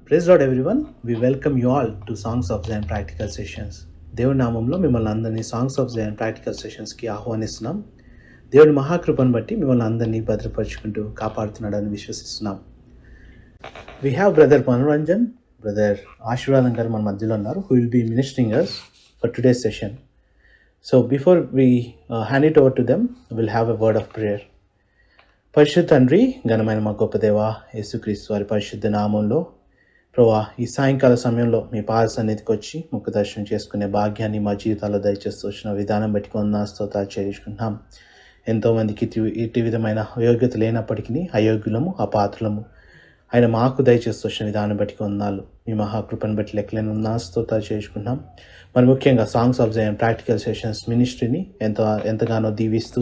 Praise Lord everyone. We welcome you all to Songs of Zion Practical Sessions. దేవుడి నామంలో మిమ్మల్ని అందరినీ songs of Zion practical సెషన్స్కి ఆహ్వానిస్తున్నాం. దేవుడి మహాకృపను బట్టి మిమ్మల్ని అందరినీ భద్రపరుచుకుంటూ కాపాడుతున్నాడని విశ్వసిస్తున్నాం. We have brother Manoranjan, brother ఆశీర్వాదం గారు మన మధ్యలో ఉన్నారు, who will be ministering us for today's session. So before we hand it over to them, we'll have a word of prayer. పరిశుద్ధ తండ్రి, ఘనమైన మా గొప్ప దేవ యేసుక్రీస్తు వారి పరిశుద్ధ నామంలో ప్రభువా, ఈ సాయంకాల సమయంలో మీ పాద సన్నిధికి వచ్చి ముఖ దర్శనం చేసుకునే భాగ్యాన్ని మా జీవితాల్లో దయచేస్తూ వచ్చిన విధానం బట్టి కొంత స్తోత్రాలు చేయించుకుంటున్నాం. ఎంతోమందికి ఇటు విధమైన యోగ్యత లేనప్పటికీ అయోగ్యులము, అపాత్రులము ఆయన మాకు దయచేస్తూ వచ్చిన విధానం బట్టి కొందాలు మీ మహాకృపను బట్టి లెక్కలేని స్తోత్రాలు చేయించుకుంటున్నాం. మరి ముఖ్యంగా songs of Zion practical sessions మినిస్ట్రీని ఎంతగానో దీవిస్తూ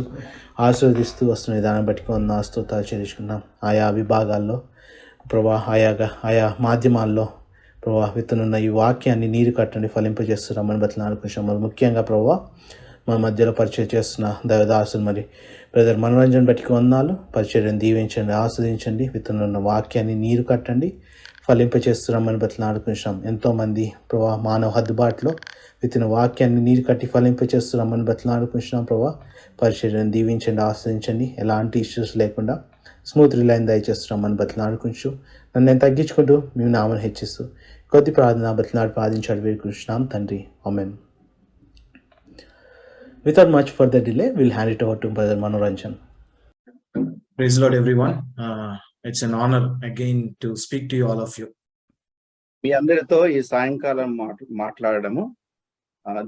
ఆశీర్వదిస్తూ వస్తున్న విధానం బట్టి కొంత స్తోత్రాలు చేయించుకుంటున్నాం. ఆయా విభాగాల్లో ప్రభా, ఆయా మాధ్యమాల్లో ప్రభా విత్తనున్న ఈ వాక్యాన్ని నీరు కట్టండి, ఫలింపజేస్తున్నామని బతులు కొంచెం మరి ముఖ్యంగా ప్రభా మా మధ్యలో పరిచయం చేస్తున్న దైవదాసులు మరి బ్రదర్ మనోరంజన్ బట్టి వందనాలు. పరిచయం దీవించండి, ఆస్వాదించండి. విత్తనున్న వాక్యాన్ని నీరు కట్టండి, ఫలింపజేస్తున్నామని బతులు ఆడుకుంటున్నాం. ఎంతోమంది ప్రభా మానవ హద్దుబాటులో విత్తన వాక్యాన్ని నీరు కట్టి ఫలింపజేస్తున్నామని బతులు ఆడుకుంటున్నాం. ప్రభా పరిచయం దీవించండి, ఆస్వాదించండి. ఎలాంటి ఇష్యూస్ లేకుండా స్మూత్ రిలైన్ దయచేస్తున్నామని బతిలాడుకుంటూ నన్ను నేను తగ్గించుకుంటూ మేము నామని హెచ్చిస్తూ కొద్ది ప్రార్థన బతిలాడు ప్రార్థించాడు వేడుకుంటున్నాం తండ్రి, ఆమేన్. Without much further delay, we'll hand it over to Brother Manoranjan. Praise Lord everyone. It's an honor again to speak to you all of you. మీ అందరితో ఈ సాయంకాలం మాట్లాడడము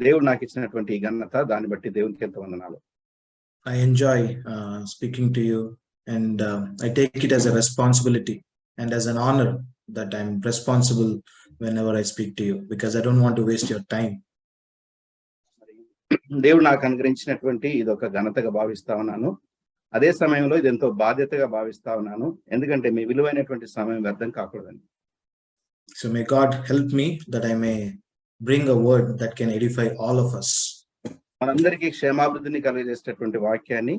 దేవుడు నాకు ఇచ్చినటువంటి ఘనత, దాన్ని బట్టి దేవునికి ఎంత వందనాలు. I enjoy speaking to you and I take it as a responsibility and as an honor that I'm responsible whenever I speak to you, because I don't want to waste your time. దేవుడు నాకు అనుగ్రహించినటువంటి ఇది ఒక ఘనతగా భావిస్తా ఉన్నాను. అదే సమయంలో ఇది ఎంతో బాధ్యతగా భావిస్తా ఉన్నాను, ఎందుకంటే మీ విలువైనటువంటి సమయం వ్యర్థం కాకూడదని. So may God help me that I may bring a word that can edify all of us. మనందరికీ క్షేమాభివృద్ధిని కలిగజేసేటటువంటి వాక్యాన్ని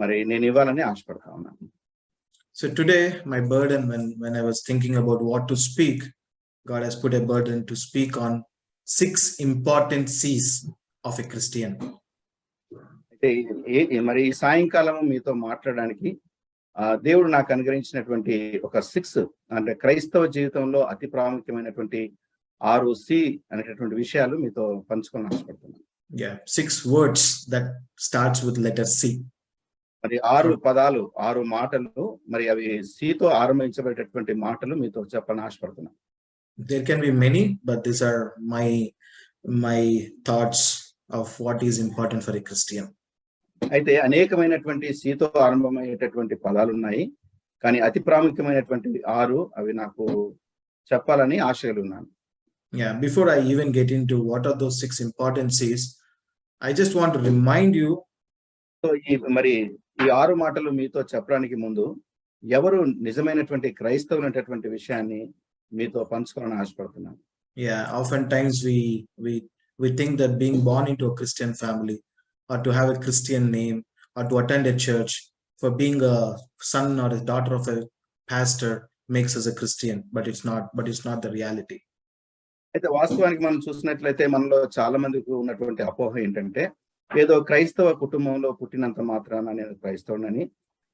మరి నేను ఇవ్వాలని ఆశపడతా ఉన్నాను. So today my burden, when I was thinking about what to speak, God has put a burden to speak on 6 important C's of a Christian. అయితే మరి ఈ సాయంకాలం మీతో మాట్లాడడానికి దేవుడు నాకు అనుగ్రహించినటువంటి ఒక 6 అంటే క్రైస్తవ జీవితంలో అతి ప్రాముఖ్యమైనటువంటి 6 C అనేటటువంటి విషయాలు మీతో పంచుకోవాలని ఆశపడుతున్నాను. 6 words that starts with letter C. మరి 6 పదాలు, 6 మాటలు, మరి అవి సితో ఆరంభించబడేటటువంటి మాటలు మీతో చెప్పని ఆశపడుతున్నాను. There can be many, but these are my thoughts of what is important for a Christian. అయితే అనేకమైనటువంటి సితో ఆరంభమయ్యేటటువంటి పదాలు ఉన్నాయి, కానీ అతి ప్రాముఖ్యమైనటువంటి 6 అవి నాకు చెప్పాలని ఆశలు ఉన్నాను. Yeah, before I even get into what are those 6 important C's, I just want to remind you. So మరి ఈ 6 మాటలు మీతో చెప్పడానికి ముందు ఎవరు నిజమైనటువంటి క్రైస్తవులు అనేటటువంటి విషయాన్ని మీతో పంచుకోవాలని ఆశపడుతున్నాను. Yeah, oftentimes we think that being born into a Christian family, or to have a Christian name, or to attend a church, for being a son or a daughter of a pastor makes us a Christian, but it's not the reality. అయితే వాస్తవానికి మనం చూసినట్లయితే మనలో చాలా మందికి ఉన్నటువంటి అపోహ ఏంటంటే, ఏదో క్రైస్తవ కుటుంబంలో పుట్టినంత మాత్రాన నేను క్రైస్తవునని,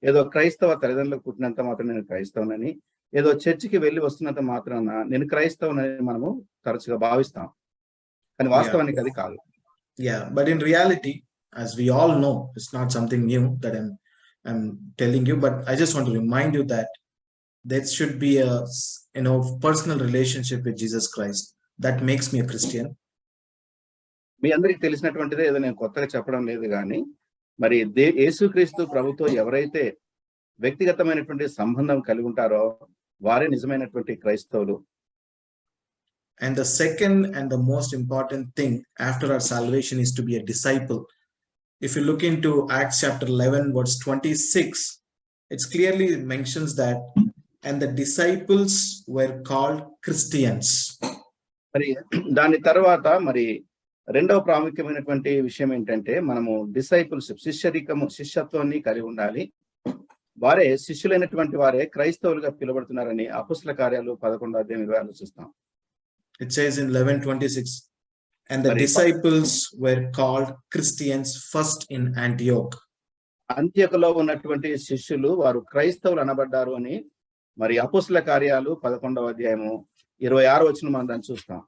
ఏదో క్రైస్తవ తల్లిదండ్రులకు పుట్టినంత మాత్రం నేను క్రైస్తవునని, ఏదో చర్చికి వెళ్ళి వస్తున్నంత మాత్రాన నేను క్రైస్తవునని మనము తరచుగా భావిస్తాం. కానీ వాస్తవానికి అది కాదు. Yeah, but in reality, as we all know, it's not something new that I'm telling you, but I just want to remind you that there should be a personal relationship with Jesus Christ that makes me a Christian. మీ అందరికి తెలిసినటువంటిదే, ఏదో నేను కొత్తగా చెప్పడం లేదు కానీ, మరి యేసుక్రీస్తు ప్రభుతో ఎవరైతే వ్యక్తిగతమైనటువంటి సంబంధం కలిగి ఉంటారో వారే నిజమైనటువంటి క్రైస్తవులు. And the second and the most important thing after our salvation is to be a disciple. If you look into Acts chapter 11 verse 26, it clearly mentions that, and the disciples were called Christians. మరి దాని తర్వాత మరి రెండవ ప్రాముఖ్యమైనటువంటి విషయం ఏంటంటే, మనము discipleship, శిష్యత్వాన్ని కలిగి ఉండాలి. వారే శిష్యులైనటువంటి వారే క్రైస్తవులుగా పిలువబడుతున్నారని అపోస్తల కార్యాలు 11:20 చూస్తాం. It says in 11:26, and the disciples were called Christians first in Antioch. అంత్యోకులో ఉన్నటువంటి శిష్యులు వారు క్రైస్తవులు అనబడ్డారు అని మరి అపోస్తల కార్యాలు 11:26 మనం దాన్ని చూస్తాం.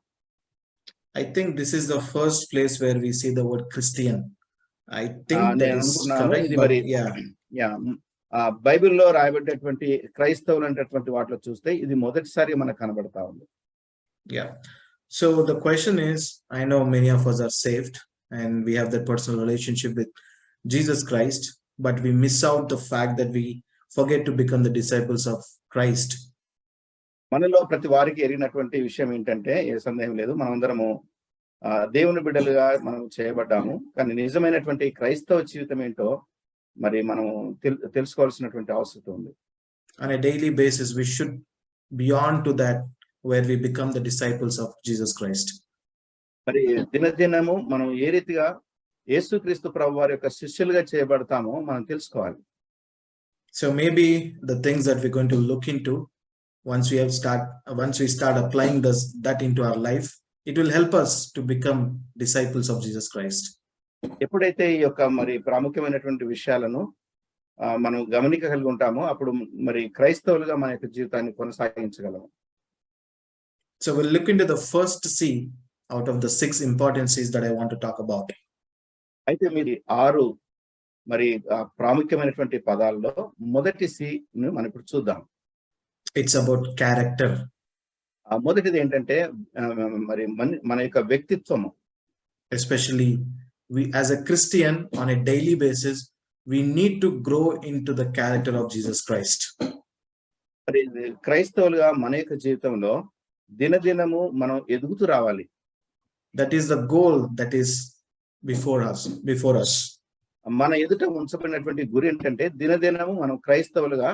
I think this is the first place where we see the word Christian. I think that is correct, but yeah. బైబిల్లో రాయబడ్డటువంటి క్రైస్తవులు అనేటటువంటి వాటిలో చూస్తే ఇది మొదటిసారి మనకు కనబడతా ఉంది. Yeah. So the question is, I know many of us are saved and we have that personal relationship with Jesus Christ, but we miss out the fact that we forget to become the disciples of Christ. మనలో ప్రతి వారికి ఎరిగినటువంటి విషయం ఏంటంటే, ఏ సందేహం లేదు, మనమందరము దేవుని బిడ్డలుగా మనం చేయబడ్డాము. కానీ నిజమైనటువంటి క్రైస్తవ జీవితం ఏంటో మరి మనం తెలుసుకోవాల్సినటువంటి అవసరం ఉంది. On a daily basis, we should be on to that, where we become the disciples of Jesus Christ. మరి దినదినము మనం ఏ రీతిగా యేసుక్రీస్తు ప్రభు వారి యొక్క శిష్యులుగా చేయబడతామో మనం తెలుసుకోవాలి. So maybe the things that we're going to look into, once we start applying that into our life, it will help us to become disciples of Jesus Christ. ఎప్పుడైతే ఈ యొక్క మరి ప్రాముఖ్యమైనటువంటి విషయాలను మనం గమనికగలిగి ఉంటామో అప్పుడు మరి క్రైస్తవులుగా మన యొక్క జీవితాన్ని కొనసాగించగలము. So we'll look into the first C out of the 6 important C's that I want to talk about. అయితే మీరు 6 మరి ప్రాముఖ్యమైనటువంటి పదాల్లో మొదటి C ను మనం ఇప్పుడు చూద్దాం. It's about character. మొదటిది ఏంటంటే మరి మన యొక్క వ్యక్తిత్వము. Especially we as a Christian, on a daily basis, we need to grow into the character of Jesus Christ. మరి క్రైస్తవులుగా మన యొక్క జీవితంలో దినదినము మనం ఎదుగుతూ రావాలి. That is the goal that is before us. మన ఎదుట ఉంచబడినటువంటి గురి ఏంటంటే దినదినము మనం క్రైస్తవులుగా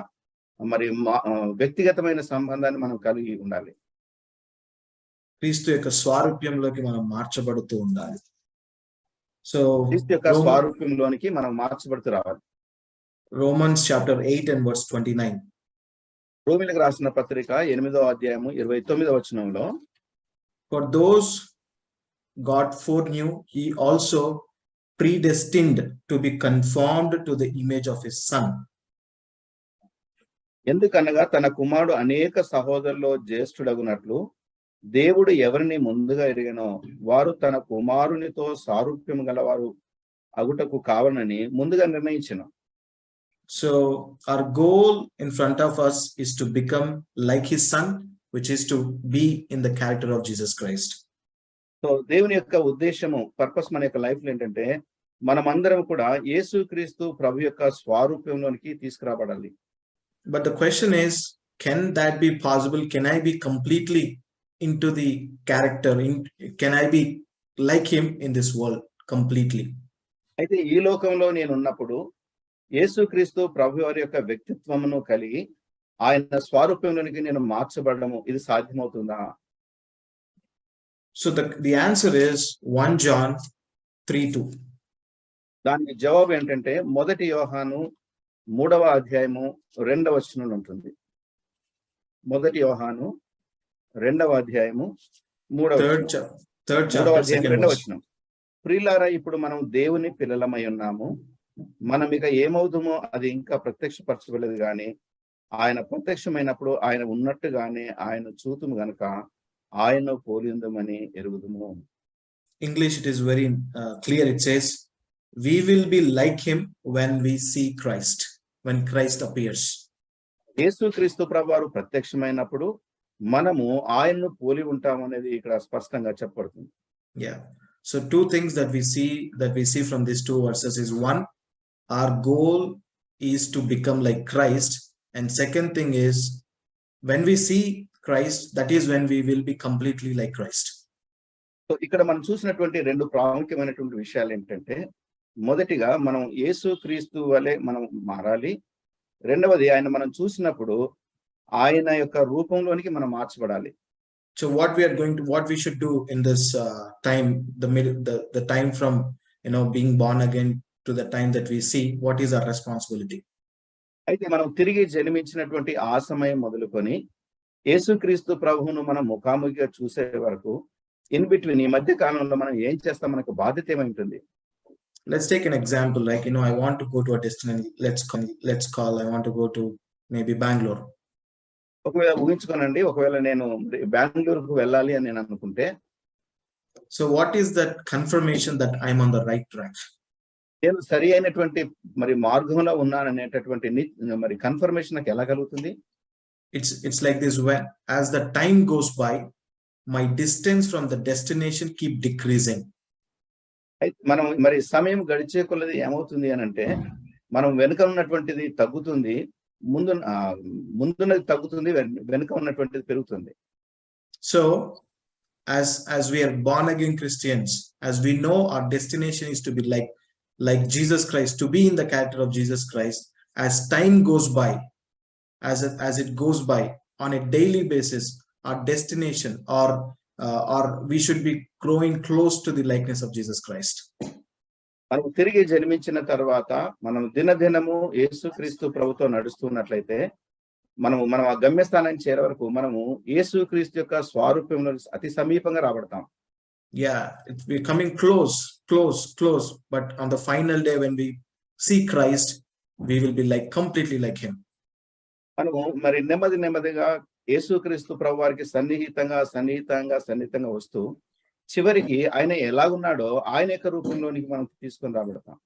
మరి వ్యక్తిగతమైన సంబంధాన్ని మనం కలిగి ఉండాలి. క్రీస్తు యొక్క స్వారూప్యంలోకి మనం మార్చబడుతూ ఉండాలి. సో క్రీస్తు యొక్క స్వారూప్యంలోనికి మనం మార్చబడుతూ రావాలి. Romans chapter 8 and verse 29. రోమీయులకు రాసిన పత్రిక 8:29 For those God foreknew, he also predestined to be conformed to the image of his son. ఎందుకనగా తన కుమారుడు అనేక సహోదరుల్లో జ్యేష్ఠుడగునట్లు దేవుడు ఎవరిని ముందుగా ఎరిగనో వారు తన కుమారునితో సారూప్యం గలవారు అగుటకు కావాలని ముందుగా నిర్ణయించెను. So our goal in front of us is to become like his son, which is to be in the character of Jesus Christ. So దేవుని యొక్క ఉద్దేశము, పర్పస్ మన యొక్క లైఫ్ లో ఏంటంటే మనమందరం కూడా యేసుక్రీస్తు ప్రభు యొక్క స్వరూపంలోనికి తీసుకురాబడాలి. But the question is, can that be possible? Can I be completely into the character? Can I be like him in this world completely? అయితే ఈ లోకంలో నేను ఉన్నప్పుడు యేసుక్రీస్తు ప్రభు వారి యొక్క వ్యక్తిత్వమును కలిగి ఆయన స్వరూపంలోనికి నేను మార్చబడము ఇది సాధ్యమవుతుందా? So the answer is 1 John 3:2. దానికి జవాబు ఏంటంటే 1 యోహాను 3వ అధ్యాయము 2వ వచనం ఉంటుంది. 1 యోహాను 2వ అధ్యాయము 3వ వచనం. 2వ వచనం. ప్రియులారా, ఇప్పుడు మనం దేవుని పిల్లలమై ఉన్నాము. మనం ఇక ఏమవుతామో అది ఇంకా ప్రత్యక్షపరచబడలేదు గాని ఆయన ప్రత్యక్షమైనప్పుడు ఆయన ఉన్నట్టుగానే ఆయన చూతుము గనుక ఆయన పోలిందమని ఎరుగుదుము. English, it is very clear. It says, we will be like him when we see Christ, when Christ appears. యేసుక్రీస్తు ప్రభువారు ప్రత్యక్షమైనప్పుడు మనము ఆయన్ను పోలి ఉంటాం అనేది ఇక్కడ స్పష్టంగా చెప్పబడుతుంది. Yeah. So two things that we see from these two verses is, one, our goal is to become like Christ, and second thing is, when we see Christ, that is when we will be completely like Christ. So ఇక్కడ మనం చూసినటువంటి రెండు ప్రాముఖ్యమైనటువంటి విషయాలు ఏంటంటే, మొదటిగా మనం యేసుక్రీస్తు వలె మనం మారాలి. రెండవది ఆయన మనం చూసినప్పుడు ఆయన యొక్క రూపంలోనికి మనం మార్చబడాలి. So what we should do in this time, the time from being born again to the time that we see, what is our responsibility? అయితే మనం తిరిగి జన్మించినటువంటి ఆ సమయం మొదలుకొని యేసుక్రీస్తు ప్రభువును మనం ముఖాముఖిగా చూసే వరకు ఇన్ బిట్వీన్ ఈ మధ్య కాలంలో మనం ఏం చేస్తాం, మనకు బాధ్యత ఏమైంటుంది? Let's take an example, like I want to go to a destination. Let's call I want to go to maybe Bangalore. ఒకవేళ ఊహించుకోనండి, ఒకవేళ నేను బెంగళూరుకు వెళ్ళాలి అని నేను అనుకుంటే, so what is that confirmation that I'm on the right track? నేను సరి అయినటువంటి మరి మార్గంలో ఉన్నాననేటటువంటి మరి కన్ఫర్మేషన్ నాకు ఎలా కలుగుతుంది? It's like this, when as the time goes by, my distance from the destination keep decreasing. మనం మరి సమయం గడిచే కొలది ఏమవుతుంది అని అంటే, మనం వెనుక ఉన్నటువంటిది తగ్గుతుంది, ముందున్నది తగ్గుతుంది, వెనుక ఉన్నటువంటిది పెరుగుతుంది. So as we are born again Christians, as we know our destination is to be like Jesus Christ, to be in the character of Jesus Christ, as time goes by, as it goes by on a daily basis, our destination or we should be growing close to the likeness of Jesus Christ. మనం తిరిగి జన్మించిన తర్వాత మనం దినదినము యేసుక్రీస్తు ప్రభుతో నడుస్తున్నట్లయితే మనం ఆ గమ్యస్థానానికి చేరే వరకు మనము యేసుక్రీస్తు యొక్క స్వరూపంలో అతి సమీపంగా రాబడతాం. Yeah, we're coming close, but on the final day when we see Christ, we will be completely like him. మనము మరి నెమ్మదిగా యేసుక్రీస్తు ప్రభు వారికి సన్నిహితంగా వస్తూ చివరికి ఆయన ఎలాగున్నాడో ఆయన యొక్క రూపంలోనికి మనం తీసుకొని రాబడతాం.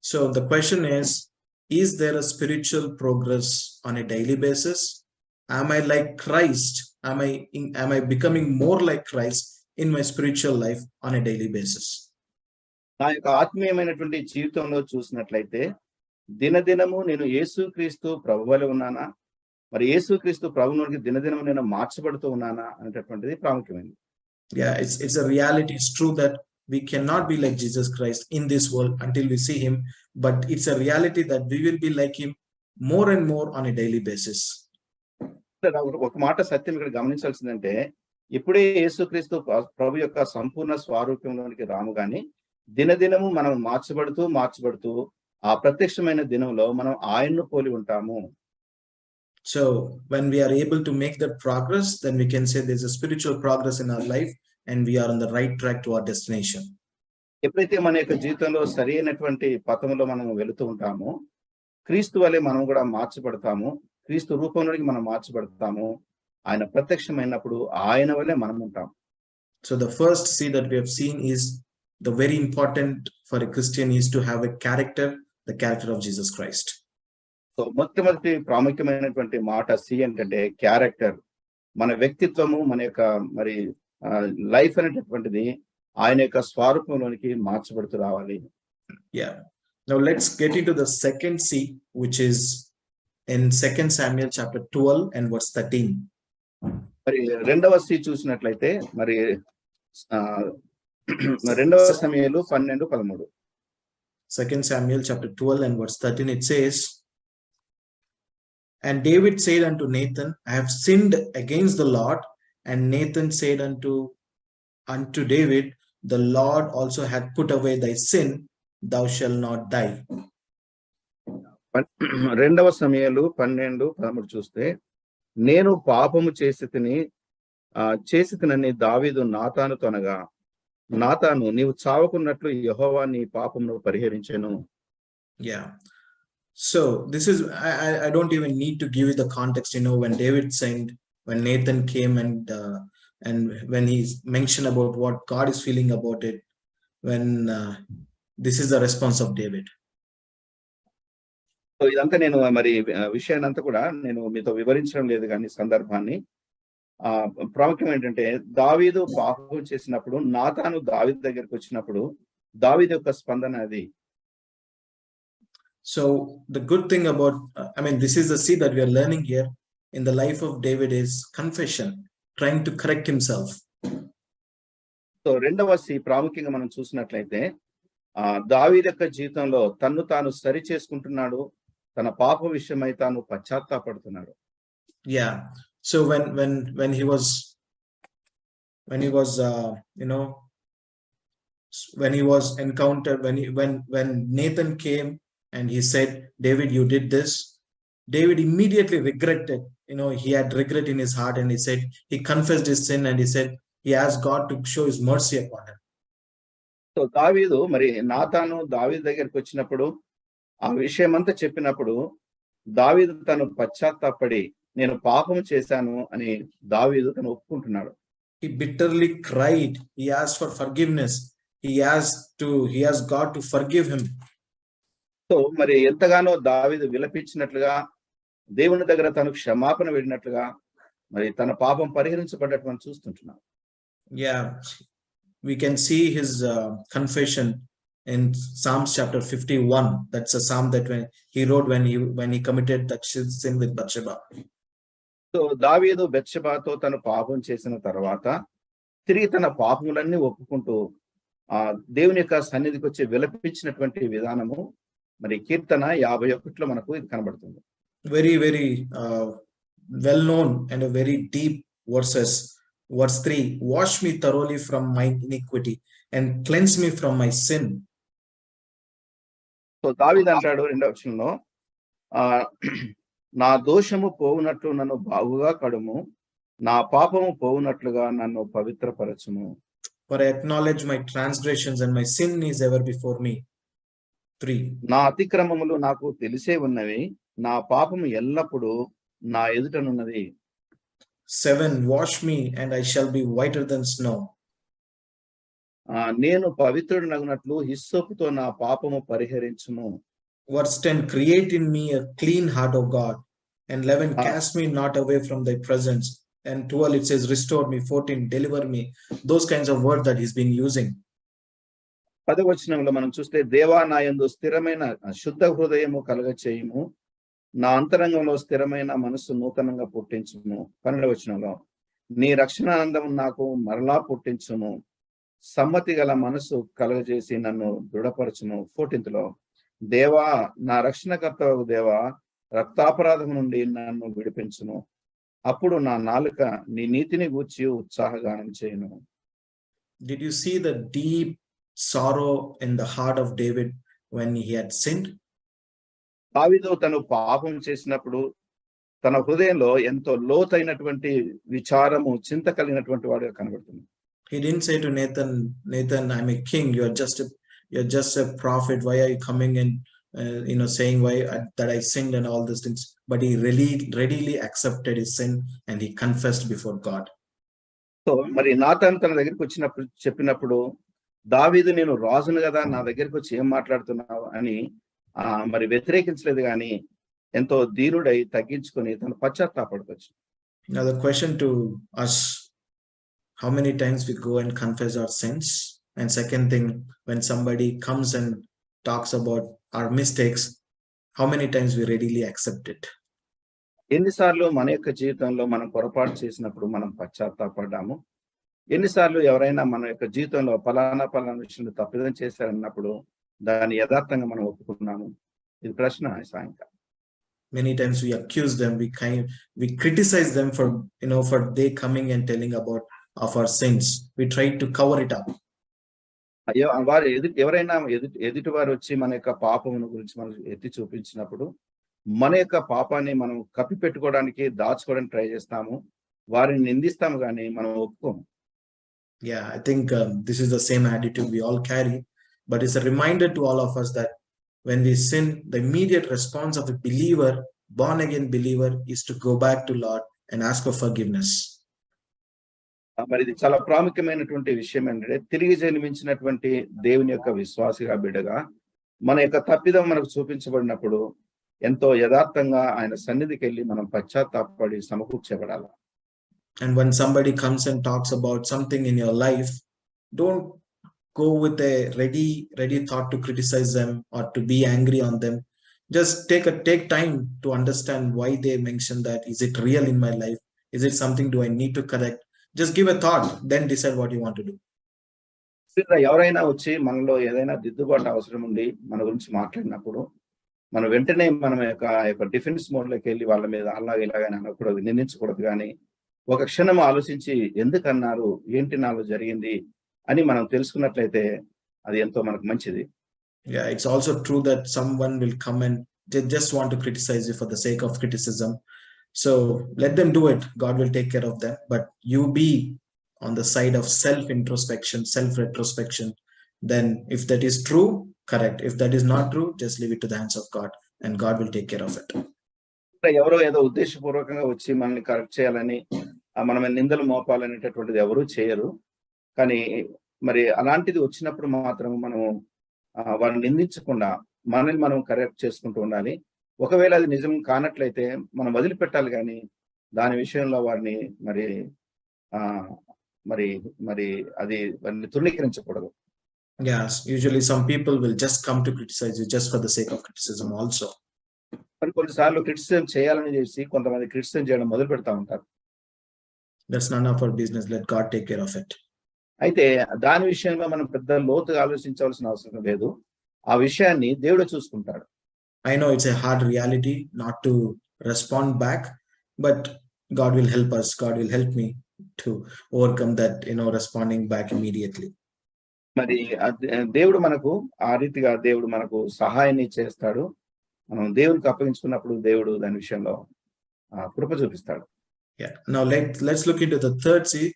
So the question is there a spiritual progress on a daily basis? Am I like Christ? Am I becoming more like Christ in my spiritual life on a daily basis? నా యొక్క ఆత్మీయమైనటువంటి జీవితంలో చూసినట్లయితే దినదినము నేను యేసుక్రీస్తు ప్రభు వలె ఉన్నానా, మరి యేసుక్రీస్తు ప్రభువులోకి దినదినము నేను మార్చబడుతూ ఉన్నానా అనేటటువంటిది ప్రాముఖ్యమైనది. Yeah, it's a reality. It's true that we cannot be like Jesus Christ in this world until we see him, but it's a reality that we will be like him more and more on a daily basis. ఒక మాట సత్యం ఇక్కడ గమనించాల్సిందంటే, ఇప్పుడే యేసుక్రీస్తు ప్రభు యొక్క సంపూర్ణ స్వరూపంలోనికి రాము గాని దినదినము మనం మార్చబడుతూ ఆ ప్రత్యక్షమైన దినంలో మనం ఆయన్ను పోలి ఉంటాము. So when we are able to make that progress, then we can say there's a spiritual progress in our life and we are on the right track to our destination. ఎప్పుడైతే మన యొక్క జీవితంలో సరైనటువంటి పథంలో మనం వెళుతూ ఉంటామో క్రీస్తు వలె మనం కూడా మార్చబడతాము, క్రీస్తు రూపంలోనికి మనం మార్చబడతాము. ఆయన ప్రత్యక్షమైనప్పుడు ఆయన వలె మనం ఉంటాం. So the first C that we have seen is the very important for a Christian is to have a character, the character of Jesus Christ. So మొట్టమొదటి ప్రాముఖ్యమైనటువంటి మాట సి ఏంటంటే క్యారెక్టర్. మన వ్యక్తిత్వము, మన యొక్క మరి లైఫ్ అనేటటువంటిది ఆయన యొక్క స్వరూపంలోనికి మార్చబడుతూ రావాలి. Yeah. Now let's get into the second C, which is in 2 Samuel chapter 12 and verse 13. మరి రెండవ సి చూసినట్లయితే మరి రెండవ సమయాలు 12-13. 2 Samuel chapter 12 and verse 13, it says, and David said unto Nathan, I have sinned against the Lord. And Nathan said unto David, the Lord also hath put away thy sin, thou shalt not die. రెండవ సమయాలు 12-13 చూస్తే, నేను పాపము చేసి తినని దావీదు నాతానుతో అనగా, నాతాను నీవు చావకున్నట్లు యెహోవా నీ పాపమును పరిహరించెను. Yeah. So this is, I don't even need to give you the context, when David sinned, when Nathan came and when he's mentioned about what God is feeling about it, when this is the response of David. So ఇదంతా నేను మరి విషయాన్ని అంతా కూడా నేను మీతో వివరించడం లేదు, కానీ సందర్భాన్ని ప్రాముఖ్యం ఏంటంటే, దావీదు పాపం చేసినప్పుడు నాతాను దావీదు దగ్గరికి వచ్చినప్పుడు దావీదు యొక్క స్పందన అది. So the good thing about, this is the seed that we are learning here in the life of David is confession, trying to correct himself. So రెండవ సి ప్రాముఖ్యంగా మనం చూసినట్లయితే, దావీదు యొక్క జీవితంలో తన్ను తాను సరి చేసుకుంటున్నాడు, తన పాప విషయమై తాను పశ్చాత్తాపడుతున్నాడు. Yeah. So when he was encountered, when Nathan came and he said, David, you did this, David immediately regretted. He had regret in his heart, and he said, he confessed his sin, and he said he asked God to show his mercy upon him. So దావీదు మరి నాతాను దావీదు దగ్గరికి వచ్చినప్పుడు ఆ విషయం అంతా చెప్పినప్పుడు దావీదు తను పశ్చాత్తాపడి నేను పాపం చేశాను అని దావీదు తను ఒప్పుకుంటున్నాడు. He bitterly cried. He asked for forgiveness. He asked God to forgive him. So మరి ఎంతగానో దావీదు విలపించినట్లుగా, దేవుని దగ్గర తను క్షమాపణ వేడినట్లుగా మరి తన పాపం పరిహరించబడ్డట్టు మనం చూస్తుంటున్నాం. Yeah, we can see his confession in Psalms chapter 51. That's a psalm that when he wrote when he committed that sin with Bathsheba. So దావీదు బెత్షెబాతో తను పాపం చేసిన తర్వాత తిరిగి తన పాపములన్నీ ఒప్పుకుంటూ దేవుని యొక్క సన్నిధికి వచ్చి విలపించినటువంటి విధానము మరి కీర్తన 51లో మనకు ఇది కనబడుతుంది. Very, very well known and a very deep verses. Verse 3, wash me thoroughly from my iniquity and cleanse me from my sin. So దావీదు అంటాడు రెండవ వచనంలో, నా దోషము పోవునట్లు నన్ను బాగుగా కడుము, నా పాపము పోవునట్లుగా నన్ను పవిత్రపరచుము. For I acknowledge my transgressions and my sin is ever before me. 3, నా అతిక్రమములు నాకు తెలిసే ఉన్నవి, నా పాపము ఎల్లప్పుడూ నా ఎదుటనున్నది. 7, wash me and I shall be whiter than snow. నేను పవిత్రుడనగునట్లు హిస్సోపుతో నా పాపము పరిహరించుము. Verse 10, create in me a clean heart, O God. And 11, cast me not away from thy presence. And 12, it says, restore me. 14, deliver me. Those kinds of words that he's been using. 10వ వచనంలో మనం చూస్తే, దేవా నా యందు స్థిరమైన శుద్ధ హృదయము కలుగ చేయుము, నా అంతరంగంలో స్థిరమైన మనసు నూతనంగా పుట్టించుము. 12వ వచనంలో, నీ రక్షణానందము నాకు మరలా పుట్టించుము, సమ్మతి గల మనసు కలుగజేసి నన్ను దృఢపరచును. 14th లో, దేవా నా రక్షణకర్తవు దేవా, రక్తాపరాధం నుండి నన్ను విడిపించును, అప్పుడు నా నాలుక నీ నీతిని గూర్చి ఉత్సాహగానం చేయును. Did you see the deep sorrow in the heart of David when he had sinned? దావీదు తను పాపం చేసినప్పుడు తన హృదయంలో ఎంతో లోతైనటువంటి విచారము, చింత కలిగినటువంటి వాడుగా కనబడుతుంది. He didn't say to Nathan, I'm a king, you're just a prophet, why are you coming and saying that I sinned and all these things. But he readily accepted his sin and he confessed before God. So మరి నాతాను తన దగ్గరికి వచ్చినప్పుడు చెప్పినప్పుడు దావీదు నేను రాజును కదా, నా దగ్గరికి వచ్చి ఏం మాట్లాడుతున్నావు అని మరి వ్యతిరేకించలేదు, కానీ ఎంతో దీనుడై తగ్గించుకొని తను పశ్చాత్తాపడవచ్చు. Now the question to us, how many times we go and confess our sins? And second thing, when somebody comes and talks about our mistakes, how many times we readily accept it? ఎన్నిసార్లు మన యొక్క జీవితంలో మనం పొరపాటు చేసినప్పుడు మనం పశ్చాత్తాపడ్డాము? ఎన్నిసార్లు ఎవరైనా మన యొక్క జీవితంలో పలానా విషయంలో తప్పిదం చేశారన్నప్పుడు దాన్ని యథార్థంగా మనం ఒప్పుకున్నాము? ఇది ప్రశ్న ఈ సాయంకాలం. Many times we accuse them, we criticize them for for they coming and telling about of our sins. We try to cover it up. అయ్యో వారు ఎవరైనా ఎదుటి వారు వచ్చి మన యొక్క పాపమును గురించి మనం ఎత్తి చూపించినప్పుడు మన యొక్క పాపాన్ని మనం కప్పి పెట్టుకోవడానికి దాచుకోవడానికి ట్రై చేస్తాము, వారిని నిందిస్తాము, కానీ మనం ఒప్పుకోము. Yeah, I think this is the same attitude we all carry, but it's a reminder to all of us that when we sin, the immediate response of a believer, born again believer, is to go back to Lord and ask for forgiveness. మరి ఇది చాలా ప్రాముఖ్యమైనటువంటి విషయం ఏంటంటే, తిరిగి జన్మించినటువంటి దేవుని యొక్క విశ్వాసిగా బిడ్డగా మన యొక్క తప్పిదం మనకు చూపించబడినప్పుడు ఎంతో యథార్థంగా ఆయన సన్నిధికి వెళ్ళి మనం పశ్చాత్తాపడి సమకూర్చబడాలి. And when somebody comes and talks about something in your life, don't go with a ready thought to criticize them or to be angry on them. Just take time to understand why they mentioned that. Is it real in my life? Is it something do I need to correct? Just give a thought, then decide what you want to do. ఎవరైనా వచ్చి మనలో ఏదైనా దిద్దుబాటు అవసరం ఉండి మన గురించి మాట్లాడినప్పుడు మనం వెంటనే మన యొక్క డిఫెన్స్ మోడ్లోకి వెళ్ళి వాళ్ళ మీద ఇలాగని అనకూడదు, నిందించకూడదు. కానీ ఒక క్షణం ఆలోచించి ఎందుకన్నారు, ఏంటి నాలో జరిగింది అని మనం తెలుసుకున్నట్లయితే అది ఎంతో మనకు మంచిది. Yeah, it's also true that someone will come and they just want to criticize you for the sake of criticism. So let them do it. God will take care of them. But you be on the side of self-introspection, self-retrospection. Then if that is true, correct. If that is not true, just leave it to the hands of God and God will take care of it. ఎవరో ఏదో ఉద్దేశపూర్వకంగా వచ్చి మనల్ని correct చేయాలని, మన నిందలు మోపాలనేటటువంటిది ఎవరూ చేయరు. కానీ మరి అలాంటిది వచ్చినప్పుడు మాత్రం మనము వారిని నిందించకుండా మనల్ని మనం కరెక్ట్ చేసుకుంటూ ఉండాలి. ఒకవేళ అది నిజం కానట్లయితే మనం వదిలిపెట్టాలి, కానీ దాని విషయంలో వారిని మరి మరి మరి అది వారిని తృణీకరించకూడదు. Yes, usually some people will just come to criticize you just for the sake of criticism also. కొన్నిసార్లు క్రిటిసిజం చేయాలని చేసి కొంతమంది క్రిటిసిజం చేయడం మొదలు పెడతా ఉంటారు. That's none of our business. Let God take care of it. అయితే దాని విషయంలో మనం పెద్ద లోతుగా ఆలోచించవలసిన అవసరం లేదు. ఆ విషయాన్ని దేవుడే చూసుకుంటాడు. I know it's a hard reality not to respond back, but God will help us. God will help me to overcome that, responding back immediately. మరి దేవుడు మనకు ఆ రీతిగా దేవుడు మనకు సహాయాన్ని చేస్తాడు. మనం దేవునికి అప్పగించుకున్నప్పుడు దేవుడు దాని విషయంలో కృప చూపిస్తాడు. Yeah. Now let's look into the third seed.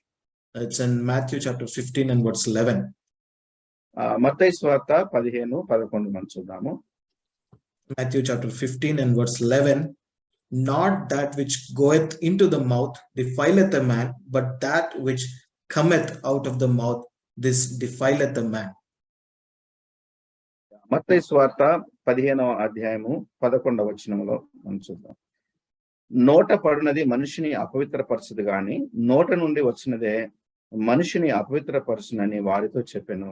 It's in Matthew chapter 15 and verse 11. మత్తయి సువార్త 15:11 మనం చూద్దాము. Matthew chapter 15 and verse 11. Not that which goeth into the mouth defileth a man, but that which cometh out of the mouth, this defileth a man. మత్తయి సువార్త 15:11 మనం చూద్దాం. నోట పడినది మనిషిని అపవిత్రపరచదు, గాని నోట నుండి వచ్చినదే మనిషిని అపవిత్రపరచునని వారితో చెప్పెను.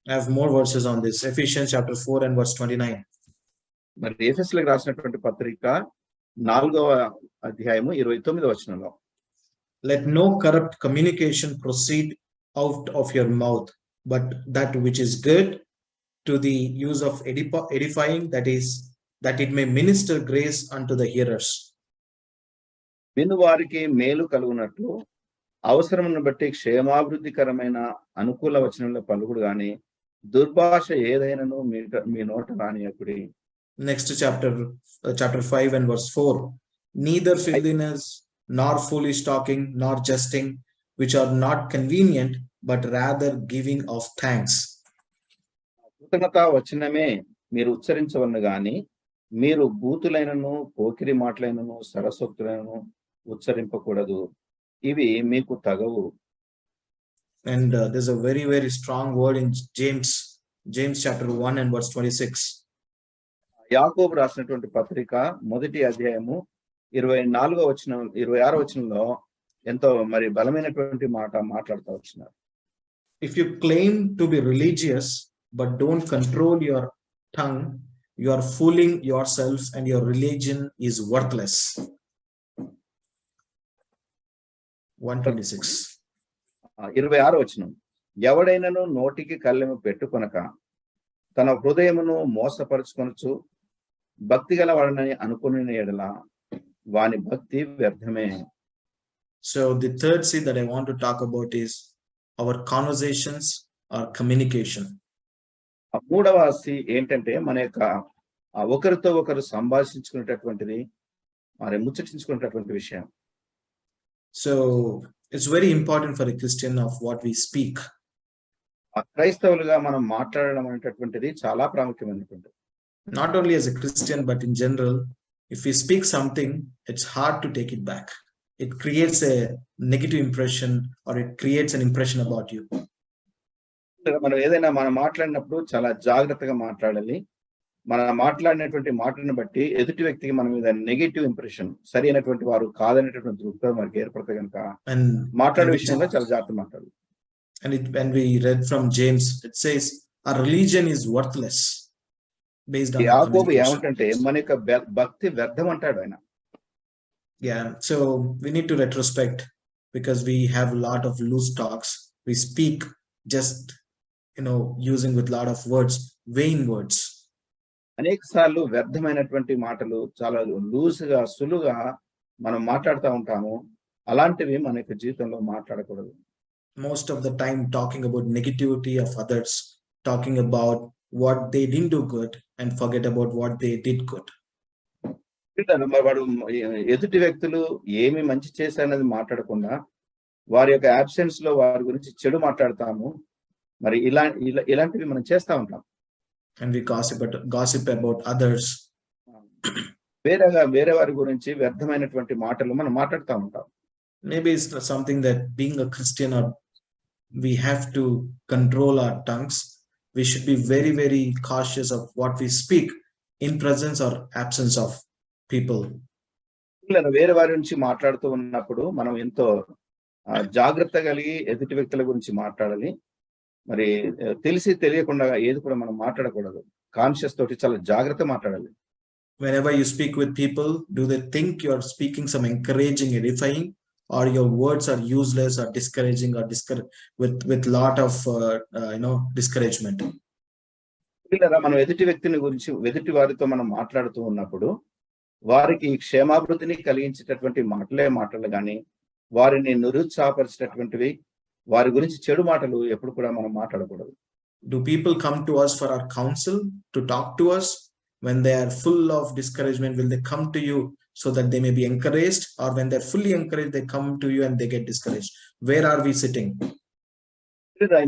I have more verses on this. Ephesians chapter 4 and verse 29. మరి ఎఫెసీయులకు రాసినటువంటి పత్రిక 4:29. Let no corrupt communication proceed out of your mouth, but that which is good to the use of edifying, that it may minister grace unto the hearers. వినువారికి మేలు కలుగునట్లు అవసరమును బట్టి క్షేమాభివృద్ధికరమైన అనుకూల వచనంలో పలుకుడు, గాని దుర్భాష ఏదైనను మీ నోట రానియకుడి. Next chapter 5 and verse 4. Neither filthiness, nor foolish talking, nor jesting, which are not convenient, but rather giving of thanks. కృతజ్ఞత వచనమే మీరు ఉచ్చరించవలను, గాని మీరు బూతులైనను పోకిరి మాటలైనను సరసోక్తులైనను ఉచ్చరింపకూడదు, ఇవి మీకు తగవు. And there's a very, very strong word in James chapter 1 and verse 26. యాకోబు రాసినటువంటి పత్రిక 1:26 వచనంలో ఎంతో మరి బలమైనటువంటి మాట మాట్లాడుతూ వచ్చినారు. If you claim to be religious but don't control your tongue, you are fooling yourself and your religion is worthless. 126. 26వ వచనం. ఎవడైనను నోటికి కళ్ళెము పెట్టుకొనక తన హృదయమును మోసపరుచుకొనొచ్చు భక్తి గల వాడనని అనుకుని ఎడల వాని భక్తి వ్యర్థమే. So the third C that I want to talk about is our conversations or communication. మూడవ సి ఏంటంటే మన యొక్క ఒకరితో ఒకరు సంభాషించుకునేటటువంటిది, మరి ముచ్చటించుకునేటటువంటి విషయం. So it's very important for a Christian of what we speak. క్రైస్తవులుగా మనం మాట్లాడడం అనేటటువంటిది చాలా ప్రాముఖ్యమైనటువంటి. Not only as a Christian, but in general, if we speak something, it's hard to take it back. It creates a negative impression or it creates an impression about you. మనం ఏదైనా మనం మాట్లాడినప్పుడు చాలా జాగ్రత్తగా మాట్లాడాలి. మనం మాట్లాడినటువంటి మాటను బట్టి ఎదుటి వ్యక్తికి మన మీద నెగటివ్ ఇంప్రెషన్, సరి అయినటువంటి వారు కాదనేటటువంటి దృక్పథం మనకి ఏర్పడితే కనుక మాట్లాడే విషయంలో చాలా జాగ్రత్త మాట్లాడాలి. And when we read from James, it says our religion is worthless based on యాకోబు ఏమంటే మన యొక్క భక్తి వ్యర్థం అంటాడు ఆయన. Yeah, so we need to retrospect because we have a lot of loose talks. We speak just using with a lot of words, vain words. అనేక సార్లు వ్యర్థమైనటువంటి మాటలు చాలా లూజ్గా సులువుగా మనం మాట్లాడుతూ ఉంటాము. అలాంటివి మన యొక్క జీవితంలో మాట్లాడకూడదు. Most of the time talking about negativity of others, talking about what they didn't do good and forget about what they did good. వాడు ఎదుటి వ్యక్తులు ఏమి మంచి చేశారనేది మాట్లాడకుండా వారి యొక్క అబ్సెన్స్ లో వారి గురించి చెడు మాట్లాడతాము. మరి ఇలాంటివి మనం చేస్తా ఉంటాం. And we gossip about others. వేరే వారి గురించి వ్యర్థమైనటువంటి మాటలు మనం మాట్లాడుతూ ఉంటాం. Maybe it's something that being a Christian, or we have to control our tongues. We should be very, very cautious of what we speak in presence or absence of people. వేరే వారి గురించి మాట్లాడుతూ ఉన్నప్పుడు మనం ఎంతో జాగ్రత్త కలిగి ఎదుటి వ్యక్తుల గురించి మాట్లాడాలి. మరి తెలిసి తెలియకుండా ఏది కూడా మనం మాట్లాడకూడదు. కాన్షియస్ తోటి చాలా జాగ్రత్త మాట్లాడాలి. Whenever you speak with people, do they think you are speaking some encouraging, edifying, or your words are useless or discouraging or with lot of discouragement? మనం ఎదుటి వారితో మనం మాట్లాడుతూ ఉన్నప్పుడు వారికి క్షేమాభివృద్ధిని కలిగించేటటువంటి మాటలు కానీ, వారిని నిరుత్సాహపరిచేటటువంటివి, వారి గురించి చెడు మాటలు ఎప్పుడు కూడా మనం మాట్లాడకూడదు. Do people come to us for our counsel, to talk to us? When they are full of discouragement, will they come to you so that they may be encouraged? Or when they're fully encouraged, they come to you and they get discouraged? Where are we sitting?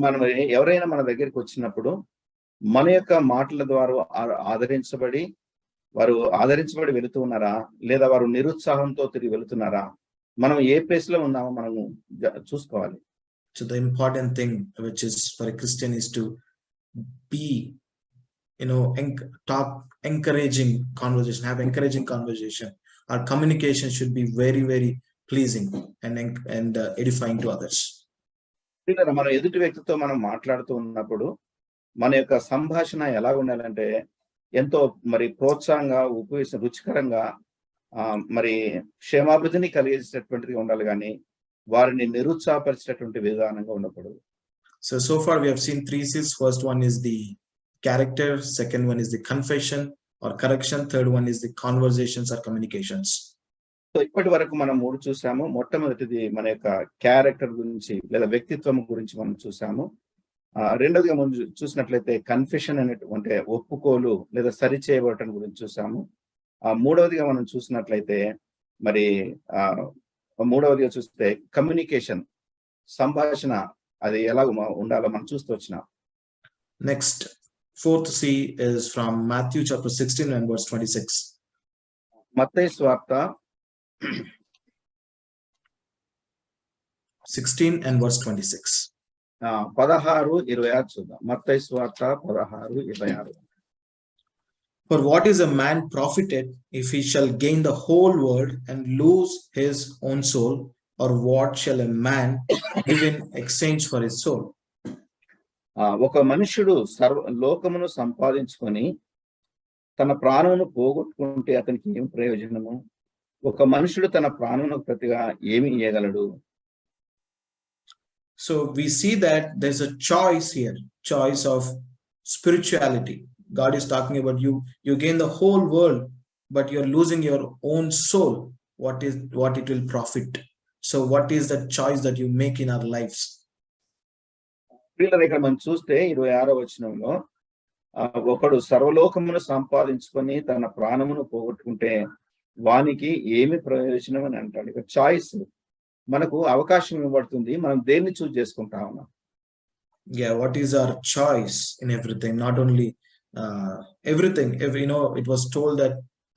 మనం ఎవరైనా మన దగ్గరికి వచ్చినప్పుడు మన యొక్క మాటల ద్వారా ఆదరించబడి వెళుతూ ఉన్నారా, లేదా వారు నిరుత్సాహంతో తిరిగి వెళుతున్నారా, మనం ఏ ప్లేస్ లో ఉన్నామో మనము చూసుకోవాలి. So the important thing which is for a Christian is to be talk encouraging conversation, have encouraging conversation. Our communication should be very, very pleasing and edifying to others. మనం ఎదుటి వ్యక్తితో మనం మాట్లాడుతూ ఉన్నప్పుడు మన యొక్క సంభాషణ ఎలా ఉండాలంటే ఎంతో మరి ప్రోత్సాహంగా, రుచికరంగా, మరి క్షేమాభివృద్ధిని కలిగేసేటటువంటిది ఉండాలి, కానీ వారిని నిరుత్సాహపరిచేటటువంటి విధానంగా ఉండకూడదు. So far we have seen 3 C's. First one is the character, second one is the confession or correction, third one is the conversations or communications. So ఇప్పటి వరకు మనం 3 చూసాము. మొట్టమొదటిది మన యొక్క క్యారెక్టర్ గురించి లేదా వ్యక్తిత్వం గురించి మనం చూసాము. రెండోదిగా మనం చూసినట్లయితే కన్ఫెషన్ అనేటువంటి ఒప్పుకోలు లేదా సరి చేయబడటం గురించి చూసాము. మూడవదిగా మనం చూసినట్లయితే మరి మూడవదిగా చూస్తే కమ్యూనికేషన్, సంభాషణ అది ఎలా ఉండాలో మనం చూస్తూ వచ్చినాం. Next, fourth C is from Matthew chapter 16 and verse 26. మత్తయి సువార్త 16 and verse 26. 16:26 చూద్దాం. మత్తయి సువార్త 16:26. For what is a man profited if he shall gain the whole world and lose his own soul? Or what shall a man give in exchange for his soul? ఒక మనుషుడు లోకమును సంపాదించుకొని తన ప్రాణమును పోగొట్టుకుంటే అతనికి ఏం ప్రయోజనము? ఒక మనుషుడు తన ప్రాణమునకు ప్రతిగా ఏమి ఇయ్యగలడు? So we see that there's a choice here, choice of spirituality. God is talking about you gain the whole world, but you're losing your own soul. What it will profit? So what is the choice that you make in our lives? పిల్లలు ఇక్కడ మనం చూస్తే 26వ వచనంలో ఒకడు సర్వలోకమును సంపాదించుకొని తన ప్రాణమును పోగొట్టుకుంటే వానికి ఏమి ప్రయోజనం అని అంటాడు. ఇక చాయిస్, మనకు అవకాశం ఇవ్వబడుతుంది, మనం దేన్ని చూస్ చేసుకుంటా ఉన్నాం. Yeah, what is our choice in everything? Not only everything. It was told that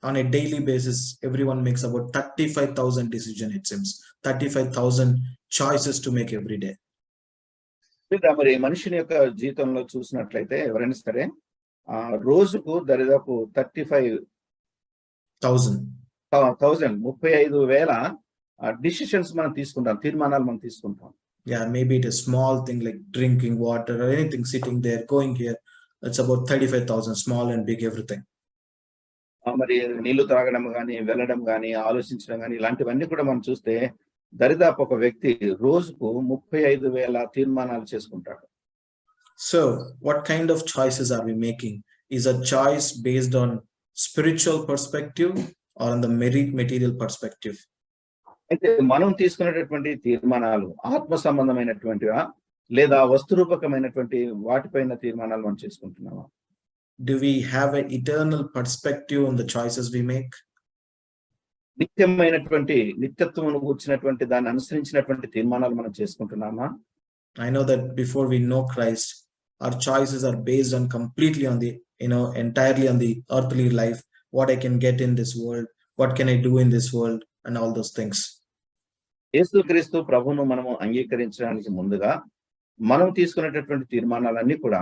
on a daily basis, everyone makes about 35,000 decisions. It seems 35,000 choices to make every day. మరి మనుషుని యొక్క జీవితంలో చూసినట్లయితే ఎవరైనా సరే రోజుకు దరిదాపు 35,000 డిసిషన్స్ మనం తీసుకుంటాం, తీర్మానాలు మనం తీసుకుంటాం. Yeah, maybe it is small thing like drinking water or anything, sitting there, going here. It's about 35,000, small and big, everything. మరి నీళ్లు త్రాగడం కానీ, వెళ్ళడం కానీ, ఆలోచించడం కానీ, ఇలాంటివన్నీ కూడా మనం చూస్తే దరిదాపు ఒక వ్యక్తి రోజుకు 35,000 తీర్మానాలు చేసుకుంటాడు. So what kind of choices are we making? Is a choice based on spiritual perspective or on the material perspective? అయితే మనం తీసుకునేటటువంటి తీర్మానాలు ఆత్మ సంబంధమైనటువంటివా లేదా వస్తురూపకమైనటువంటి వాటిపైన తీర్మానాలు మనం చేసుకుంటున్నామా? Do we have an eternal perspective on the choices we make? నిత్యమైనటువంటి నిత్యత్వమును కూర్చున్నటువంటి దాన్ని అనుసరించినటువంటి తీర్మానాలు మనం చేసుకుంటున్నామా? I know that before we know Christ, our choices are based on completely on the entirely on the earthly life, what I can get in this world, what can I do in this world, and all those things. యేసుక్రీస్తు ప్రభువును మనము అంగీకరించడానికి ముందుగా మనం తీసుకునేటటువంటి తీర్మానాలన్నీ కూడా